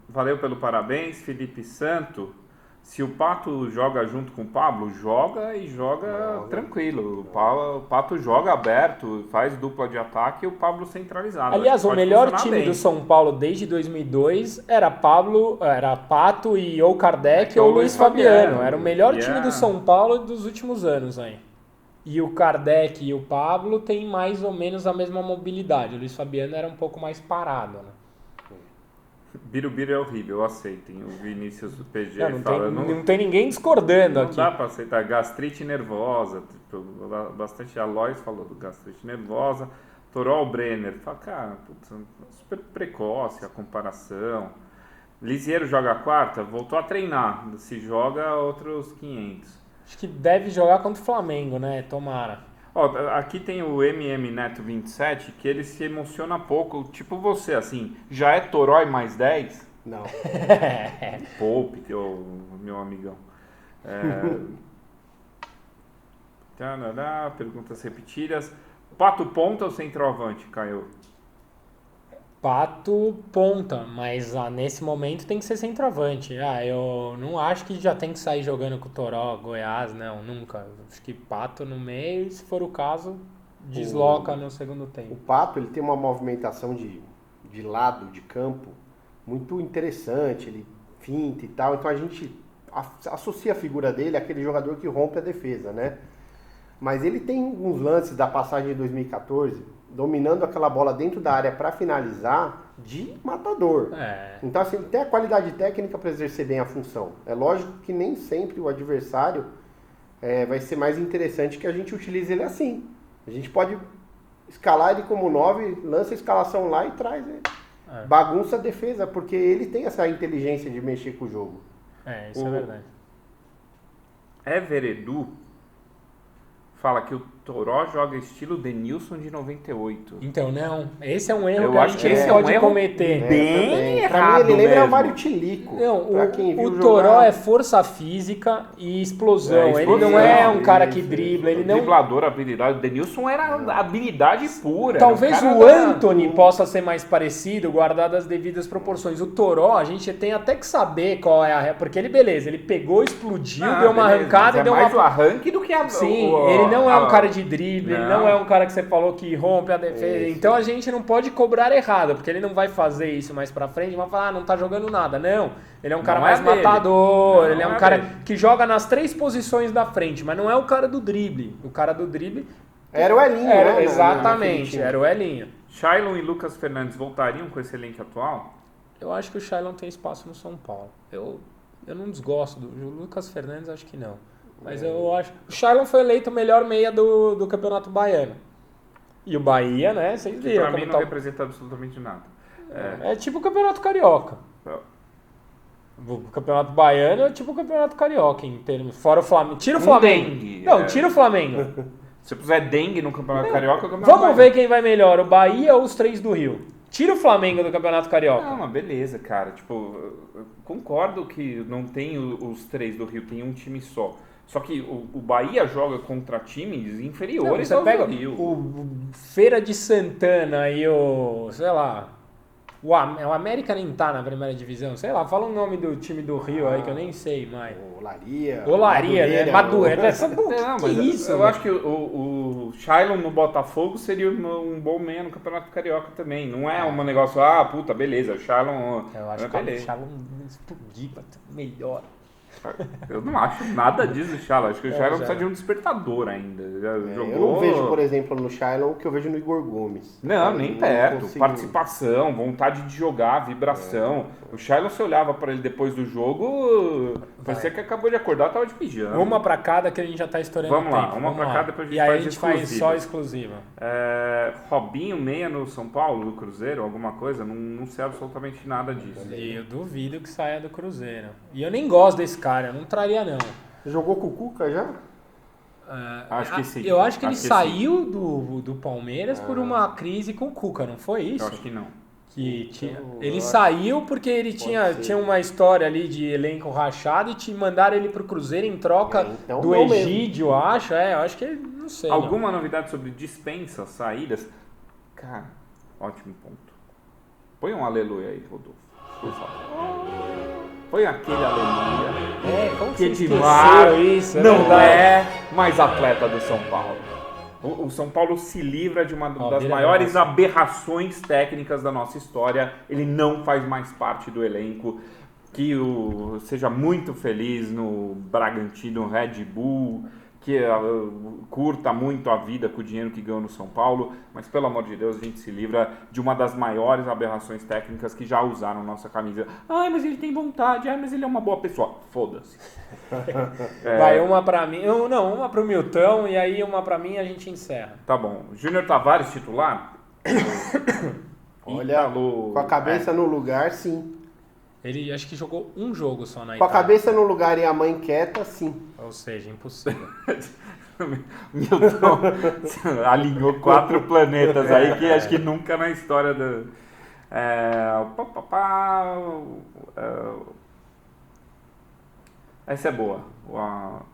Valeu pelo parabéns, Felipe Santo. Se o Pato joga junto com o Pablo, joga tranquilo. O Pato joga aberto, faz dupla de ataque e o Pablo centralizado. Aliás, o melhor time do São Paulo desde 2002 era Pato e ou Kardec ou Luiz Fabiano. Era o melhor time do São Paulo dos últimos anos aí. E o Kardec e o Pablo têm mais ou menos a mesma mobilidade. O Luiz Fabiano era um pouco mais parado, né? Birubiru é horrível, aceitem. O Vinícius do PG não tem ninguém discordando aqui. Não dá pra aceitar. Gastrite nervosa. Bastante. A Lois falou do gastrite nervosa. Toró Brenner. Fala, cara, super precoce a comparação. Lisieiro joga a quarta, voltou a treinar. Se joga, outros 500. Acho que deve jogar contra o Flamengo, né? Tomara. Aqui tem o MM Neto 27, que ele se emociona pouco, tipo você, assim, já é Torói mais 10? Não. Poupe, meu amigão. Perguntas repetidas. Pato ponta ou centroavante, Caio? Pato ponta, mas nesse momento tem que ser centroavante. Eu não acho que já tem que sair jogando com o Toró, Goiás, não, nunca. Acho que Pato no meio e, se for o caso, desloca no segundo tempo. O Pato, ele tem uma movimentação de lado, de campo, muito interessante, ele finta e tal, então a gente associa a figura dele àquele jogador que rompe a defesa, né? Mas ele tem uns lances da passagem de 2014... dominando aquela bola dentro da área para finalizar, de matador. Então, assim, ele tem a qualidade técnica para exercer bem a função. É lógico que nem sempre o adversário vai ser mais interessante que a gente utilize ele assim. A gente pode escalar ele como 9, lança a escalação lá e traz ele. Bagunça a defesa, porque ele tem essa inteligência de mexer com o jogo. Isso é verdade. Everedu fala que o Toró joga estilo Denilson de 98. Então, não. Esse é um erro Eu que a acho gente que esse não é um pode erro cometer. bem também. Pra errado mim, ele lembra o mesmo. Mário Tilico. Não, Pra quem viu o jogar- Toró é força física e explosão. É, Ele não explosão, é um cara que isso, dribla. Ele não... Driblador, habilidade. O Denilson era habilidade pura. Talvez era um o cara da- Antony possa ser mais parecido, guardado as devidas proporções. O Toró, a gente tem até que saber qual é a... Porque ele, beleza, ele pegou, explodiu, Ah, deu uma beleza, arrancada mas e deu é mais uma... o arranque do que a... Sim, ele não é um cara de drible, ele não Não. é um cara que você falou que rompe a defesa. Isso. Então a gente não pode cobrar errado, porque ele não vai fazer isso mais pra frente e vai falar, não tá jogando nada. Não, ele é um cara Não é mais dele. matador, Não ele é um é cara dele. que joga nas 3 posições da frente, mas não é o cara do drible. O cara do drible Era o Elinho, era, né? naquele exatamente, time. era o Elinho. Shailon e Lucas Fernandes voltariam com esse elenco atual? Eu acho que o Shailon tem espaço no São Paulo. Eu não desgosto do Lucas Fernandes, acho que não. Mas eu acho. O Shailon foi eleito o melhor meia do Campeonato Baiano. E o Bahia, né? Vocês Que viram pra mim como não tá. representa absolutamente nada. É tipo o Campeonato Carioca. O Campeonato Baiano é tipo o Campeonato Carioca em termos. Fora o Flamengo. Tira o Um Flamengo. dengue, Não, é. tira o Flamengo. Se puser dengue no Campeonato Carioca, o Campeonato Vamos Baiano. ver quem vai melhor, o Bahia ou os 3 do Rio. Tira o Flamengo do Campeonato Carioca. Não, mas beleza, cara. Tipo, eu concordo que não tem os 3 do Rio, tem um time só. Só que o Bahia joga contra times Não, inferiores você aos pega do Rio. o Feira de Santana e o, sei lá, o América nem tá na primeira divisão, sei lá, fala o nome do time do Rio aí que eu nem sei mais. Olaria. Olaria, né? Madureira. Não, Que mas isso? eu acho que o Shailon no Botafogo seria um bom meia no Campeonato Carioca também. Não é um negócio, puta, beleza, o Shailon... Eu acho que o Shalom explodir pra ter melhor. Eu não acho nada disso do Shailon. Acho que o Shailon já. precisa de um despertador ainda. Já jogou... Eu não vejo, por exemplo, no Shailon o que eu vejo no Igor Gomes. Não, nem perto. consigo- Participação, vontade de jogar, vibração. O Shailon, você olhava pra ele depois do jogo, parecia que acabou de acordar, tava de pijama. Uma pra cada que a gente já tá estourando Vamos lá, tempo. uma pra cada, depois a gente E aí faz a gente faz exclusiva. só exclusiva. Robinho, meia no São Paulo, no Cruzeiro, alguma coisa? Não sei absolutamente nada disso. E eu duvido que saia do Cruzeiro. E eu nem gosto desse cara, eu não traria não. Jogou com o Cuca já? Acho que sim. Eu acho que ele Acho que saiu do Palmeiras por uma crise com o Cuca, não foi isso? Eu acho que não. Que tinha, eu ele acho- saiu porque ele tinha ser. uma história ali de elenco rachado e te mandaram ele pro Cruzeiro em troca Então do não mesmo. Egídio, acho. Eu acho que ele, não sei. não. Alguma novidade sobre dispensas, saídas? Cara, ótimo ponto. Põe um aleluia aí, Rodolfo, por favor. Põe aquele aleluia. Como Que você Edmar esqueceu isso? não verdade. é mais atleta do São Paulo. O São Paulo se livra de uma das vira maiores graça. aberrações técnicas da nossa história. Ele não faz mais parte do elenco. Que seja muito feliz no Bragantino Red Bull, que curta muito a vida com o dinheiro que ganhou no São Paulo, mas pelo amor de Deus, a gente se livra de uma das maiores aberrações técnicas que já usaram nossa camisa. Ai, mas ele tem vontade, mas ele é uma boa pessoa. Foda-se. Vai uma pra mim, uma pro Milton e aí uma pra mim e a gente encerra. Tá bom. Júnior Tavares, titular? Olha, Ítalo- com a cabeça no lugar, sim. Ele acho que jogou um jogo só na Com a Itália. cabeça no lugar e a mãe quieta, sim. Ou seja, impossível. Milton alinhou 4 planetas aí que acho que nunca na história do. Essa é boa.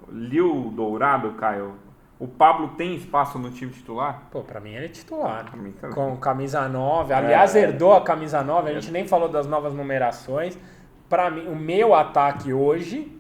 Liu Dourado, Caio. O Pablo tem espaço no time titular? Pô, pra mim ele é titular. Pra mim também. Com camisa 9. Aliás, herdou a camisa 9. A gente nem falou das novas numerações. Pra mim, o meu ataque hoje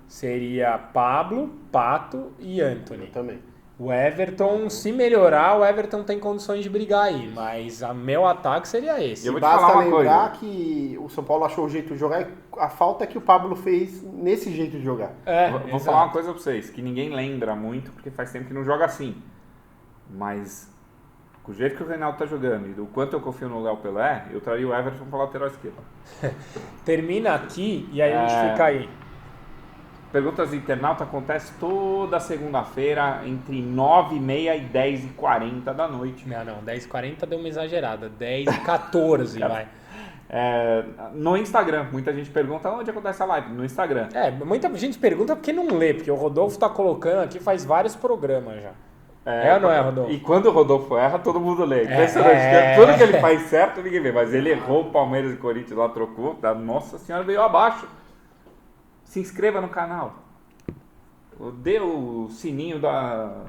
seria Pablo, Pato e Antony. Eu também. O Everton, se melhorar, o Everton tem condições de brigar aí. Mas o meu ataque seria esse. Eu vou te Basta falar uma lembrar coisa. que o São Paulo achou o jeito de jogar e a falta que o Pablo fez nesse jeito de jogar. Vou exato. falar uma coisa pra vocês, que ninguém lembra muito, porque faz tempo que não joga assim. Mas, com o jeito que o Reinaldo tá jogando e do quanto eu confio no Léo Pelé, eu traria o Everton pra lateral esquerda. Termina aqui e aí a gente fica aí. Perguntas do internauta acontece toda segunda-feira, entre 9h30 e 10h40 da noite. Não, 10h40 deu uma exagerada. 10h14 vai. No Instagram, muita gente pergunta onde acontece a live. No Instagram. Muita gente pergunta porque não lê, porque o Rodolfo tá colocando aqui faz vários programas já. É ou não é, Rodolfo? E quando o Rodolfo erra, todo mundo lê. Impressionante. Tudo que ele faz certo, ninguém vê. Mas ele errou o Palmeiras e Corinthians lá, trocou. Da Nossa Senhora, veio abaixo. Se inscreva no canal. Dê o sininho da...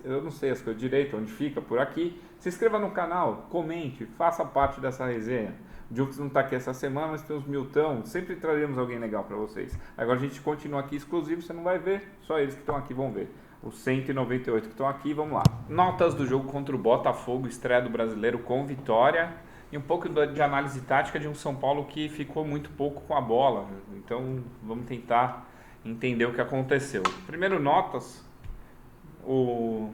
Eu não sei as coisas direito, onde fica, por aqui. Se inscreva no canal, comente, faça parte dessa resenha. O Jux não está aqui essa semana, mas tem uns miltão. Sempre traremos alguém legal para vocês. Agora a gente continua aqui exclusivo, você não vai ver. Só eles que estão aqui vão ver. Os 198 que estão aqui, vamos lá. Notas do jogo contra o Botafogo, estreia do Brasileiro com vitória. E um pouco de análise tática de um São Paulo que ficou muito pouco com a bola. Então vamos tentar entender o que aconteceu. Primeiro, notas. O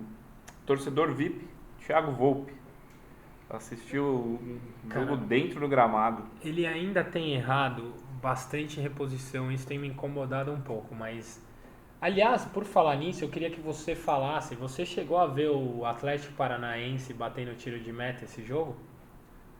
torcedor VIP, Thiago Volpe, assistiu o jogo dentro do gramado. Ele ainda tem errado bastante reposição, isso tem me incomodado um pouco, mas... Aliás, por falar nisso, eu queria que você falasse, você chegou a ver o Atlético Paranaense batendo tiro de meta esse jogo?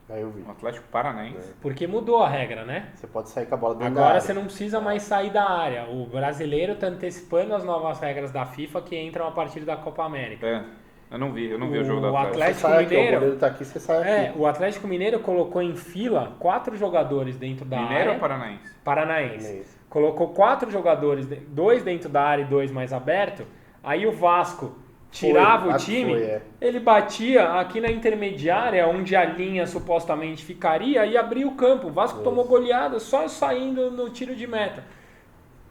Aí eu vi. O Atlético Paranaense. Porque mudou a regra, né? Você pode sair com a bola dentro da Agora área. você não precisa mais sair da área. O brasileiro está antecipando as novas regras da FIFA que entram a partir da Copa América. É, eu não vi o jogo do O Atlético. Você Atlético sai aqui, ó, o Mineiro... goleiro tá aqui, você sai aqui. o Atlético Mineiro colocou em fila 4 jogadores dentro da Mineiro área. ou Paranaense? Paranaense. Colocou 4 jogadores, 2 dentro da área e 2 mais aberto. Aí o Vasco tirava o time, ele batia aqui na intermediária, onde a linha supostamente ficaria, e abria o campo. O Vasco tomou goleada só saindo no tiro de meta.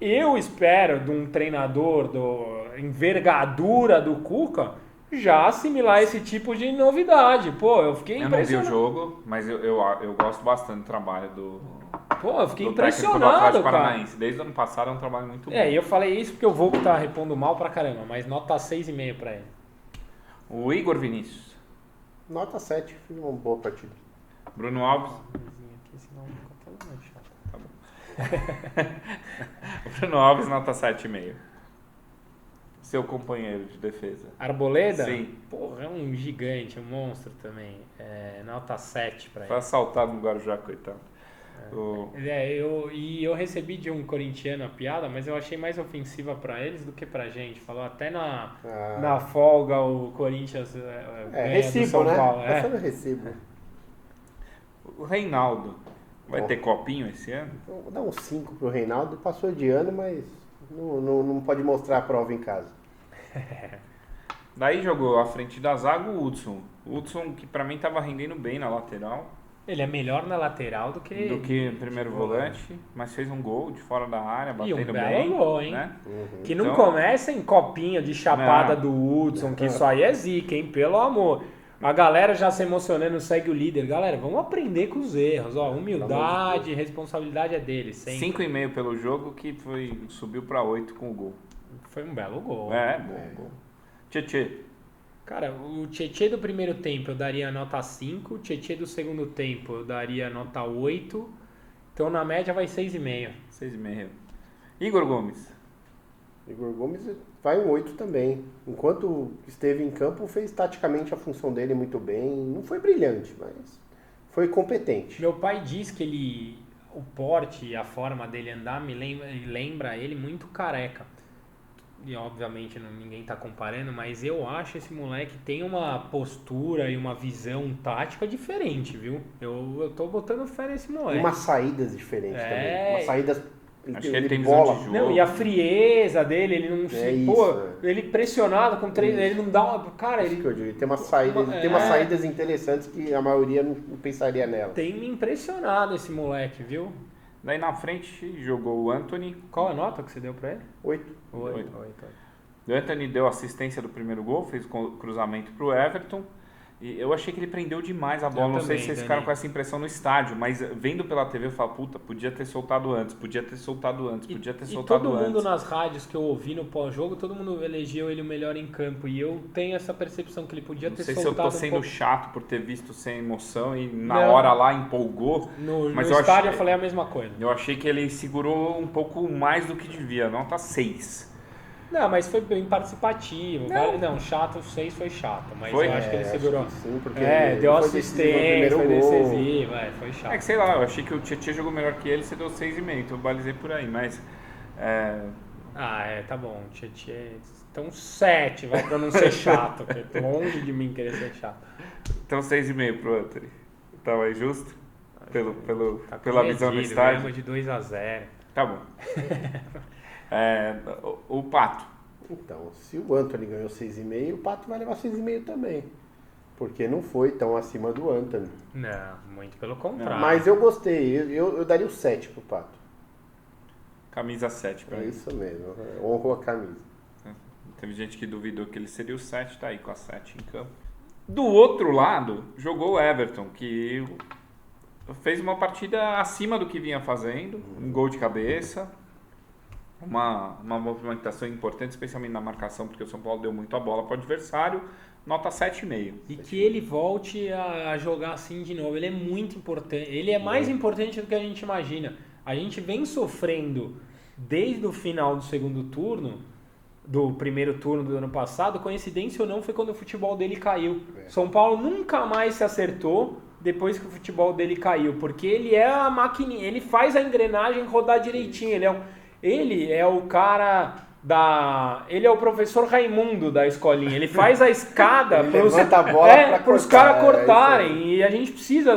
Eu espero de um treinador envergadura do Cuca já assimilar esse tipo de novidade. Pô, eu fiquei impressionado. Eu não vi o jogo, mas eu gosto bastante do trabalho do eu fiquei do técnico do impressionado, Atlético cara. Paranaense. Desde o ano passado é um trabalho muito bom. E eu falei isso porque o Volpe tá repondo mal pra caramba, mas nota 6,5 pra ele. O Igor Vinícius. Nota 7, fiz uma boa partida. Bruno Alves. Tá bom. O Bruno Alves, nota 7,5. Seu companheiro de defesa. Arboleda? Sim. Porra, é um gigante, um monstro também. Nota 7 pra ele. Foi assaltado no Guarujá, coitado. Eu recebi de um corintiano a piada, mas eu achei mais ofensiva pra eles do que pra gente. Falou até na folga o Corinthians ganha recibo, do São né? Paulo. Tá sendo recibo. O Reinaldo. Vai ter copinho esse ano? Vou dar um 5 pro Reinaldo. Passou de ano, mas não pode mostrar a prova em casa. Daí jogou à frente da zaga o Hudson. O Hudson, que pra mim tava rendendo bem na lateral. Ele é melhor na lateral do que primeiro volante, mas fez um gol de fora da área, e um batendo belo bem. gol, hein? Né? Que não Então- começa em copinha de chapada do Hudson, que isso aí é zica, hein? Pelo amor. A galera já se emocionando, segue o líder. Galera, vamos aprender com os erros. Ó, humildade, responsabilidade é dele. Sempre. 5,5 pelo jogo, que subiu pra 8 com o gol. Foi um belo gol. Bom. Tietê. Cara, o Tietê do primeiro tempo eu daria nota 5, o Tietê do segundo tempo eu daria nota 8, então na média vai 6,5. 6,5. Igor Gomes. Igor Gomes vai um 8 também. Enquanto esteve em campo, fez taticamente a função dele muito bem. Não foi brilhante, mas foi competente. Meu pai diz que o porte e a forma dele andar me lembra ele muito Careca. E obviamente ninguém tá comparando, mas eu acho esse moleque tem uma postura e uma visão tática diferente, viu? Eu tô botando fé nesse moleque. Umas saídas diferentes também. Umas saídas Acho que ele tem bola. visão de jogo. Não, e a frieza dele, ele não ele pressionado com 3, ele não dá uma... Cara, Isso que eu digo, ele tem umas saídas interessantes que a maioria não pensaria nela. tem me impressionado esse moleque, viu? Daí na frente jogou o Anthony. Qual a nota que você deu pra ele? 8. 8. O Anthony deu assistência do primeiro gol, fez cruzamento pro Everton. E eu achei que ele prendeu demais a bola. Não sei também, se vocês Dani. ficaram com essa impressão no estádio, mas vendo pela TV eu falo, puta, podia ter soltado antes. E soltado todo mundo antes. nas rádios que eu ouvi no pós-jogo, todo mundo elegeu ele o melhor em campo. E eu tenho essa percepção que ele podia Não ter sei se eu soltado tô sendo chato por ter visto sem emoção e na Não. hora lá empolgou. No mas eu estádio achei- eu falei a mesma coisa. Eu achei que ele segurou um pouco mais do que devia, nota 6. Não, mas foi bem participativo. Não. Não, chato, 6 foi chato. Mas Foi? eu acho que ele segurou. Sim, porque Deu ele foi decisivo no assistência, foi primeiro gol. decisivo, foi chato. É que sei lá, eu achei que o Tietchan jogou melhor que ele, você deu 6,5, então eu balizei por aí, mas... Tá bom. Tietchan Então 7, vai pra não ser chato, porque tô longe de mim querer ser chato. Então 6,5 pro Anthony. Tava aí justo? Tá Pela visão no comedido, estádio? ganhamos de 2-0. Tá bom. O Pato. Então, se o Antony ganhou 6,5, o Pato vai levar 6,5 também. Porque não foi tão acima do Antony. Não, muito pelo contrário. Mas eu gostei, eu daria o 7 pro Pato. Camisa 7 pra É ele. isso mesmo, honrou a camisa. Teve gente que duvidou que ele seria o 7, tá aí com a 7 em campo. Do outro lado, jogou o Everton, que fez uma partida acima do que vinha fazendo. Um gol de cabeça. Uma movimentação importante, especialmente na marcação, porque o São Paulo deu muito a bola para o adversário. Nota 7,5. E que ele volte a jogar assim de novo. Ele é muito importante. Ele é mais importante do que a gente imagina. A gente vem sofrendo desde o final do segundo turno, do primeiro turno do ano passado. Coincidência ou não, foi quando o futebol dele caiu. São Paulo nunca mais se acertou depois que o futebol dele caiu. Porque ele é a maquininha. Ele faz a engrenagem rodar direitinho. Ele é o cara ele é o professor Raimundo da escolinha. Ele faz a escada levanta a bola para os caras cortarem. E a gente precisa.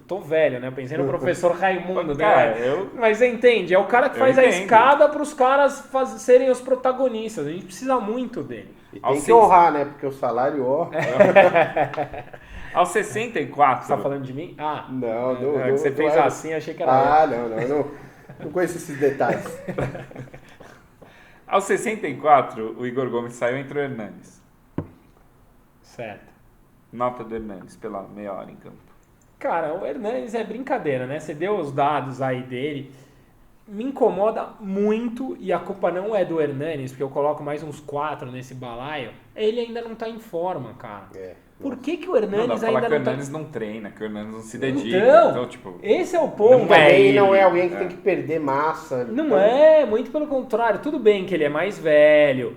Tô velho, né? Eu pensei no professor Raimundo, né? Mas você entende? É o cara que faz a escada para os caras serem os protagonistas. A gente precisa muito dele. E tem que honrar, né? Porque o salário, Aos 64. Você tá falando de mim? Ah, não. Você fez assim, achei que era. Não conheço esses detalhes. Aos 64, o Igor Gomes saiu e entrou o Hernanes. Certo. Nota do Hernanes pela meia hora em campo. Cara, o Hernanes é brincadeira, né? Você deu os dados aí dele. Me incomoda muito, e a culpa não é do Hernanes, porque eu coloco mais uns 4 nesse balaio. Ele ainda não tá em forma, cara. Por que o Hernanes ainda não tá... que o Hernanes não treina, que o Hernanes não se dedica. Então tipo, esse é o ponto. Não é alguém que tem que perder massa. Não é, muito pelo contrário. Tudo bem que ele é mais velho,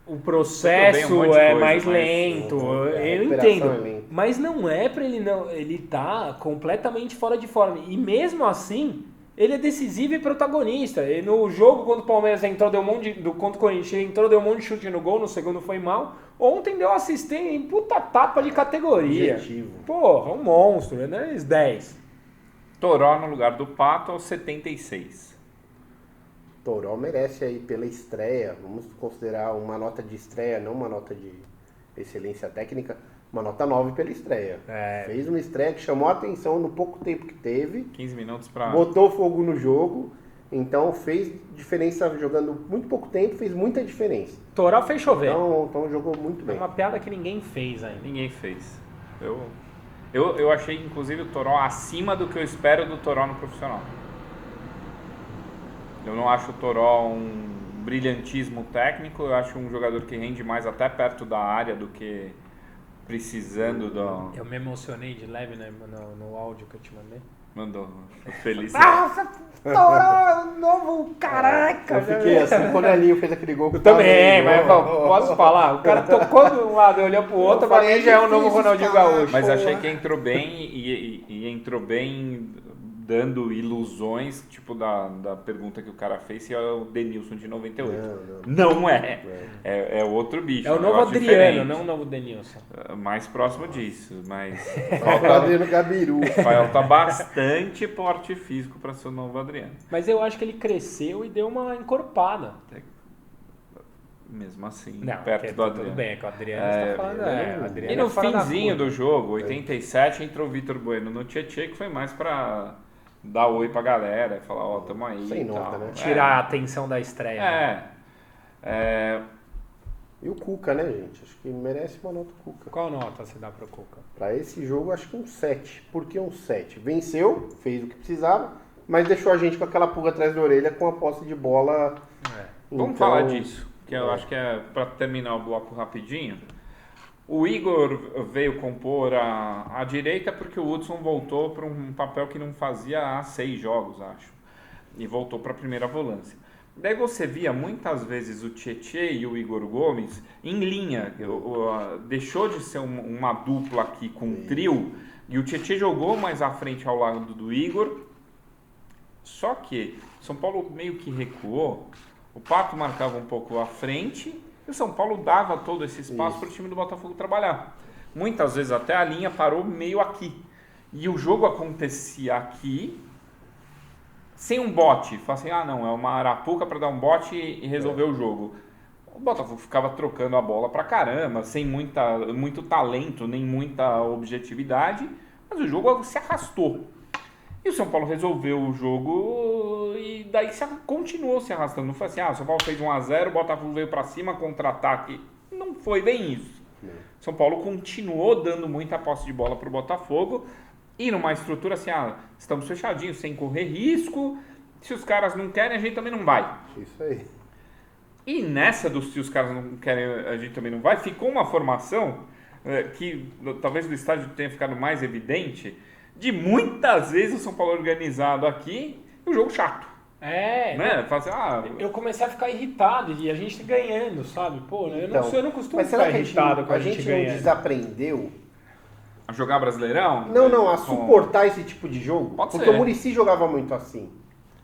o processo é mais lento, eu entendo. Mas não é pra ele não... Ele tá completamente fora de forma. E mesmo assim, ele é decisivo e protagonista. E no jogo, quando o Palmeiras entrou, contra o Corinthians, entrou, deu um monte de chute no gol, no segundo foi mal. Ontem deu assistência em puta tapa de categoria. Objetivo. Porra, um monstro, né? 10. Toró no lugar do Pato aos 76. Toró merece aí pela estreia, vamos considerar uma nota de estreia, não uma nota de excelência técnica, uma nota 9 pela estreia. Fez uma estreia que chamou a atenção no pouco tempo que teve. 15 minutos para... Botou fogo no jogo. Então fez diferença jogando muito pouco tempo, fez muita diferença. Toró fez chover. Então jogou muito bem. É uma piada que ninguém fez ainda. Ninguém fez. Eu achei, inclusive, o Toró acima do que eu espero do Toró no profissional. Eu não acho o Toró um brilhantismo técnico, eu acho um jogador que rende mais até perto da área do que precisando do... Eu me emocionei de leve no áudio que eu te mandei. Mandou. Feliz. Nossa, Toró, novo, caraca! Eu fiquei assim, quando o Elinho fez aquele gol. Eu também, mas posso falar? O cara tocou de um lado e olhou pro outro, pra mim já é o novo Ronaldinho Gaúcho. Mas achei que entrou bem e entrou bem dando ilusões, tipo da pergunta que o cara fez, se é o Denilson de 98. Não é. É outro bicho. É o novo Adriano, diferente. Não o novo Denilson. Mais próximo disso, mas... Falta Adriano Gabiru. Falta bastante porte físico para ser o novo Adriano. Mas eu acho que ele cresceu e deu uma encorpada. Mesmo assim, não, perto do Adriano. Tudo bem, é que o Adriano está falando. Adriano e no finzinho do jogo, 87, entrou o Vitor Bueno no Tietê, que foi mais para dar oi pra galera, falar, ó, tamo aí. Sem nota, né? Tirar a atenção da estreia. E o Cuca, né, gente? Acho que merece uma nota Cuca. Qual nota você dá pro Cuca? Pra esse jogo, acho que um 7. Por que um 7? Venceu, fez o que precisava, mas deixou a gente com aquela pulga atrás da orelha com a posse de bola. Vamos falar disso, que eu acho que é pra terminar o bloco rapidinho. O Igor veio compor a direita porque o Hudson voltou para um papel que não fazia há 6 jogos, acho. E voltou para a primeira volância. Daí você via muitas vezes o Tietê e o Igor Gomes em linha. Deixou de ser uma dupla aqui com um trio. E o Tietê jogou mais à frente ao lado do Igor. Só que São Paulo meio que recuou O Pato marcava um pouco à frente e o São Paulo dava todo esse espaço para o time do Botafogo trabalhar. Muitas vezes até a linha parou meio aqui. E o jogo acontecia aqui sem um bote. Fala assim, não, é uma arapuca para dar um bote e resolver o jogo. O Botafogo ficava trocando a bola pra caramba, sem muito talento, nem muita objetividade, mas o jogo se arrastou. E o São Paulo resolveu o jogo e daí continuou se arrastando. Não foi assim, o São Paulo fez 1-0, o Botafogo veio pra cima, contra-ataque. Não foi bem isso. São Paulo continuou dando muita posse de bola pro Botafogo e numa estrutura assim, estamos fechadinhos, sem correr risco. Se os caras não querem, a gente também não vai. Isso aí. E nessa dos se os caras não querem, a gente também não vai, ficou uma formação que talvez do estádio tenha ficado mais evidente, de muitas vezes o São Paulo organizado aqui e o jogo chato. Né? Eu comecei a ficar irritado e a gente ganhando, sabe? Pô, eu não costumo mas será ficar que irritado com a gente não ganhando. desaprendeu? A jogar Brasileirão? Não, a suportar esse tipo de jogo. Pode porque ser. o Muricy jogava muito assim.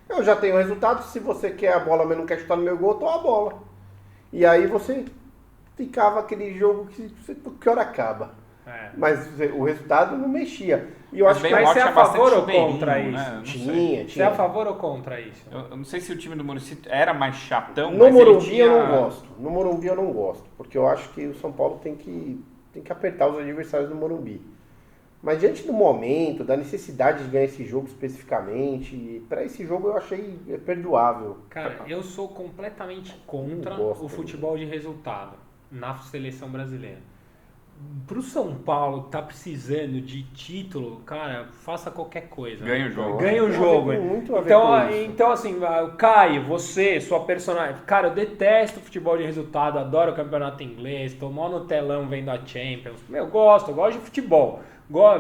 Eu já tenho o resultado, se você quer a bola, mas não quer chutar no meu gol, toma a bola. E aí você ficava aquele jogo que hora acaba. Mas o resultado não mexia. E eu acho que você é a favor ou contra né? isso? Tinha. Você é a favor ou contra isso? Eu não sei se o time do Muricy era mais chatão, No mas Morumbi ele tinha... eu não gosto. No Morumbi eu não gosto. Porque eu acho que o São Paulo tem que apertar os adversários do Morumbi. Mas diante do momento, da necessidade de ganhar esse jogo especificamente, para esse jogo eu achei perdoável. Cara, eu sou completamente contra gosto, o futebol de resultado na seleção brasileira. Pro São Paulo que tá precisando de título, cara, faça qualquer coisa. Ganha o jogo. Ganha o Tem jogo. muito a ver com isso. Então, assim, Caio, você, sua personagem. Cara, eu detesto futebol de resultado, adoro o campeonato inglês, tô mó no telão vendo a Champions. Eu gosto de futebol.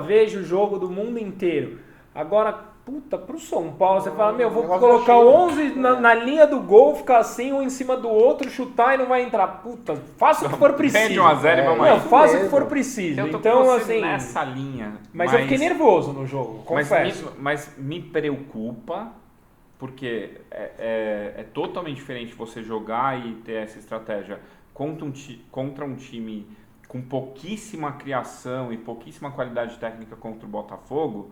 Vejo o jogo do mundo inteiro. Agora, pro São Paulo, você fala, vou colocar 11 na linha do gol, ficar assim, um em cima do outro, chutar e não vai entrar. Puta, faça o que for preciso. Perde 1-0 e vamos aí. Faça o que for preciso. Eu tô Então, com você assim, nessa linha. mas eu fiquei nervoso no jogo, confesso. Mas me preocupa, porque é totalmente diferente você jogar e ter essa estratégia contra um time com pouquíssima criação e pouquíssima qualidade técnica contra o Botafogo.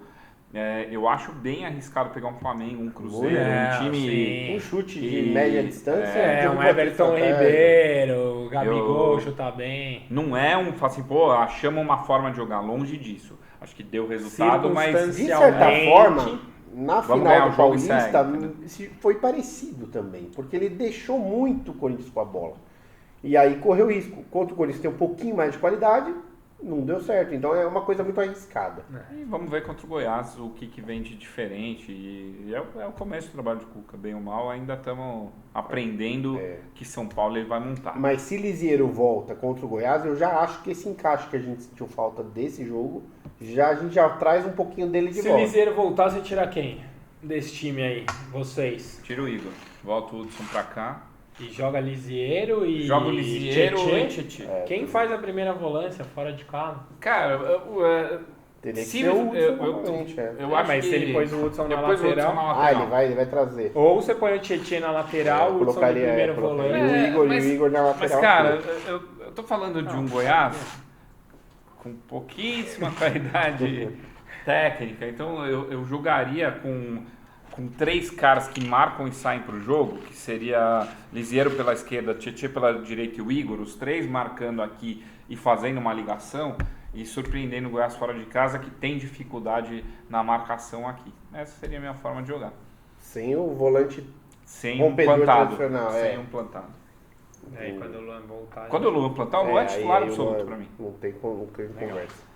Eu acho bem arriscado pegar um Flamengo, um Cruzeiro, um time... Um chute de média distância. Um Everton Ribeiro, o Gabigol chutar bem. Não é assim, achamos uma forma de jogar, longe disso. Acho que deu resultado, mas... De certa forma, na final do Paulista, foi parecido também, porque ele deixou muito o Corinthians com a bola. E aí correu risco. Contra o Corinthians tem um pouquinho mais de qualidade, não deu certo. Então é uma coisa muito arriscada. E vamos ver contra o Goiás o que vem de diferente. E é o começo do trabalho de Cuca, bem ou mal. Ainda estamos aprendendo que São Paulo ele vai montar. Mas se Lisieiro volta contra o Goiás, eu já acho que esse encaixe que a gente sentiu falta desse jogo, a gente já traz um pouquinho dele de volta. Se Lisieiro voltar, você tira quem desse time aí? Vocês? Tira o Igor. Volta o Hudson pra cá. E joga Lisieiro e... Joga o Lisieiro e Tietê. Quem faz a primeira volância fora de casa? Cara, teria que ser o Hudson novamente. Eu acho mas que se ele pôs o Hudson na lateral... Ele vai trazer. Ou você põe o Tietê na lateral, o Hudson no primeiro volante. O Igor na lateral. Mas, cara, eu tô falando de um Goiás com pouquíssima qualidade técnica. Então, eu jogaria com 3 caras que marcam e saem para o jogo, que seria Lisieiro pela esquerda, Tietê pela direita e o Igor, os 3 marcando aqui e fazendo uma ligação e surpreendendo o Goiás fora de casa, que tem dificuldade na marcação aqui. Essa seria a minha forma de jogar. Sem o volante rompedor plantado. Tradicional. Sem um plantado. Quando o Luan voltar... Quando o Luan plantar, o Luan é titular absoluto para mim. Não tem conversa.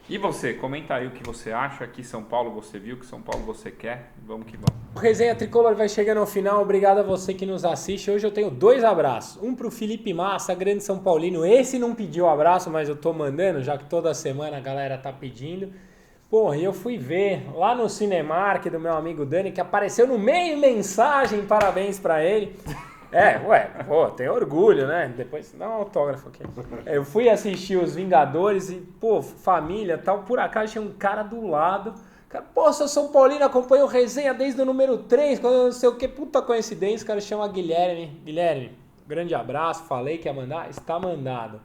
E você, comenta aí o que você acha, que São Paulo você viu, que São Paulo você quer, vamos que vamos. O Resenha Tricolor vai chegando ao final, obrigado a você que nos assiste. Hoje eu tenho 2 abraços, um pro Felipe Massa, grande São Paulino, esse não pediu abraço, mas eu tô mandando, já que toda semana a galera tá pedindo. Porra, e eu fui ver lá no Cinemark do meu amigo Dani, que apareceu no meio mensagem, parabéns pra ele. Tem orgulho, né? Depois dá um autógrafo aqui. Eu fui assistir Os Vingadores e, família tal. Por acaso tinha um cara do lado Cara, pô, sou São Paulino, acompanho o Resenha desde o número 3, quando não sei o que, puta coincidência, o cara chama Guilherme. Guilherme, grande abraço, falei que ia mandar, está mandado.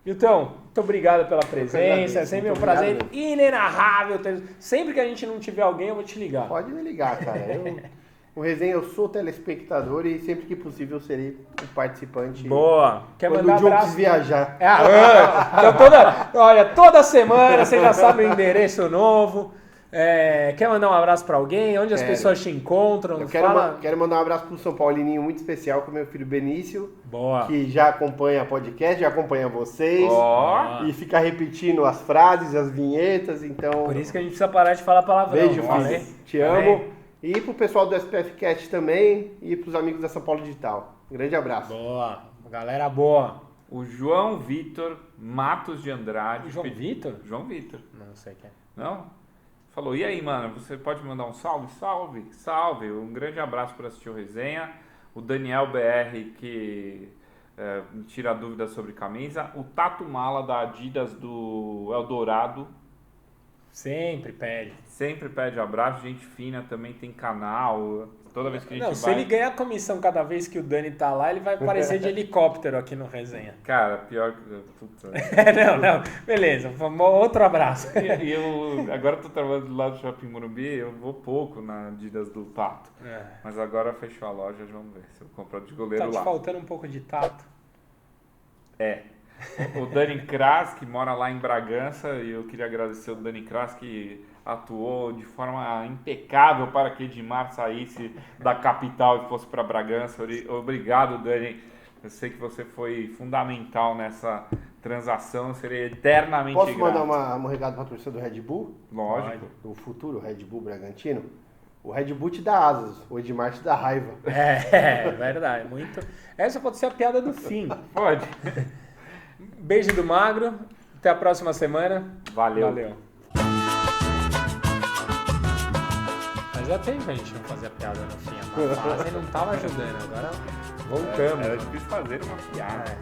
Milton, muito obrigado pela presença, é sempre um prazer inenarrável. Sempre que a gente não tiver alguém, eu vou te ligar. Pode me ligar, cara. O Resenha, eu sou telespectador e sempre que possível serei um participante. Boa. Quer Quando mandar o John abraço? quis viajar. Então toda semana você já sabe o endereço novo. Quer mandar um abraço pra alguém? Onde as pessoas te encontram? Eu quero mandar um abraço pro São Paulininho muito especial, com meu filho Benício. Boa. Que já acompanha podcast, já acompanha vocês. Ó. E fica repetindo as frases, as vinhetas, então... Por isso que a gente precisa parar de falar palavrão. Beijo, falei? filho. Te amo. E pro pessoal do SPF Cast também e pros amigos da São Paulo Digital. Um grande abraço. Boa. Galera boa. O João Vitor Matos de Andrade. João Vitor? João Vitor. Não sei quem é. Não? Falou, e aí, mano, você pode mandar um salve? Salve, salve. Um grande abraço por assistir o Resenha. O Daniel BR, que me tira dúvidas sobre camisa. O Tato Mala, da Adidas do Eldorado. Sempre pede. Sempre pede abraço. Gente fina, também tem canal. Toda vez que a gente Não, se ele ganhar comissão cada vez que o Dani tá lá, ele vai aparecer de helicóptero aqui no Resenha. Cara, pior que... Puta. Não. Beleza. Outro abraço. E eu agora tô trabalhando do lado do Shopping Morumbi, eu vou pouco na Adidas do Tato. Mas agora fechou a loja, vamos ver se eu compro de goleiro Tá te lá. faltando um pouco de tato. O Dani Kras, que mora lá em Bragança, e eu queria agradecer o Dani Kras, que atuou de forma impecável para que Edmar saísse da capital e fosse para Bragança. Obrigado, Dani. Eu sei que você foi fundamental nessa transação, eu serei eternamente Posso grato. mandar um recado para a torcida do Red Bull? Lógico. Do futuro Red Bull Bragantino? O Red Bull te dá asas, o Edmar te dá raiva. Verdade. Muito. Essa pode ser a piada do fim. Pode. Beijo do Magro. Até a próxima semana. Valeu. Mas já tem pra gente não fazer a piada no fim. A fase não tava ajudando. Agora voltamos. Era difícil fazer uma piada.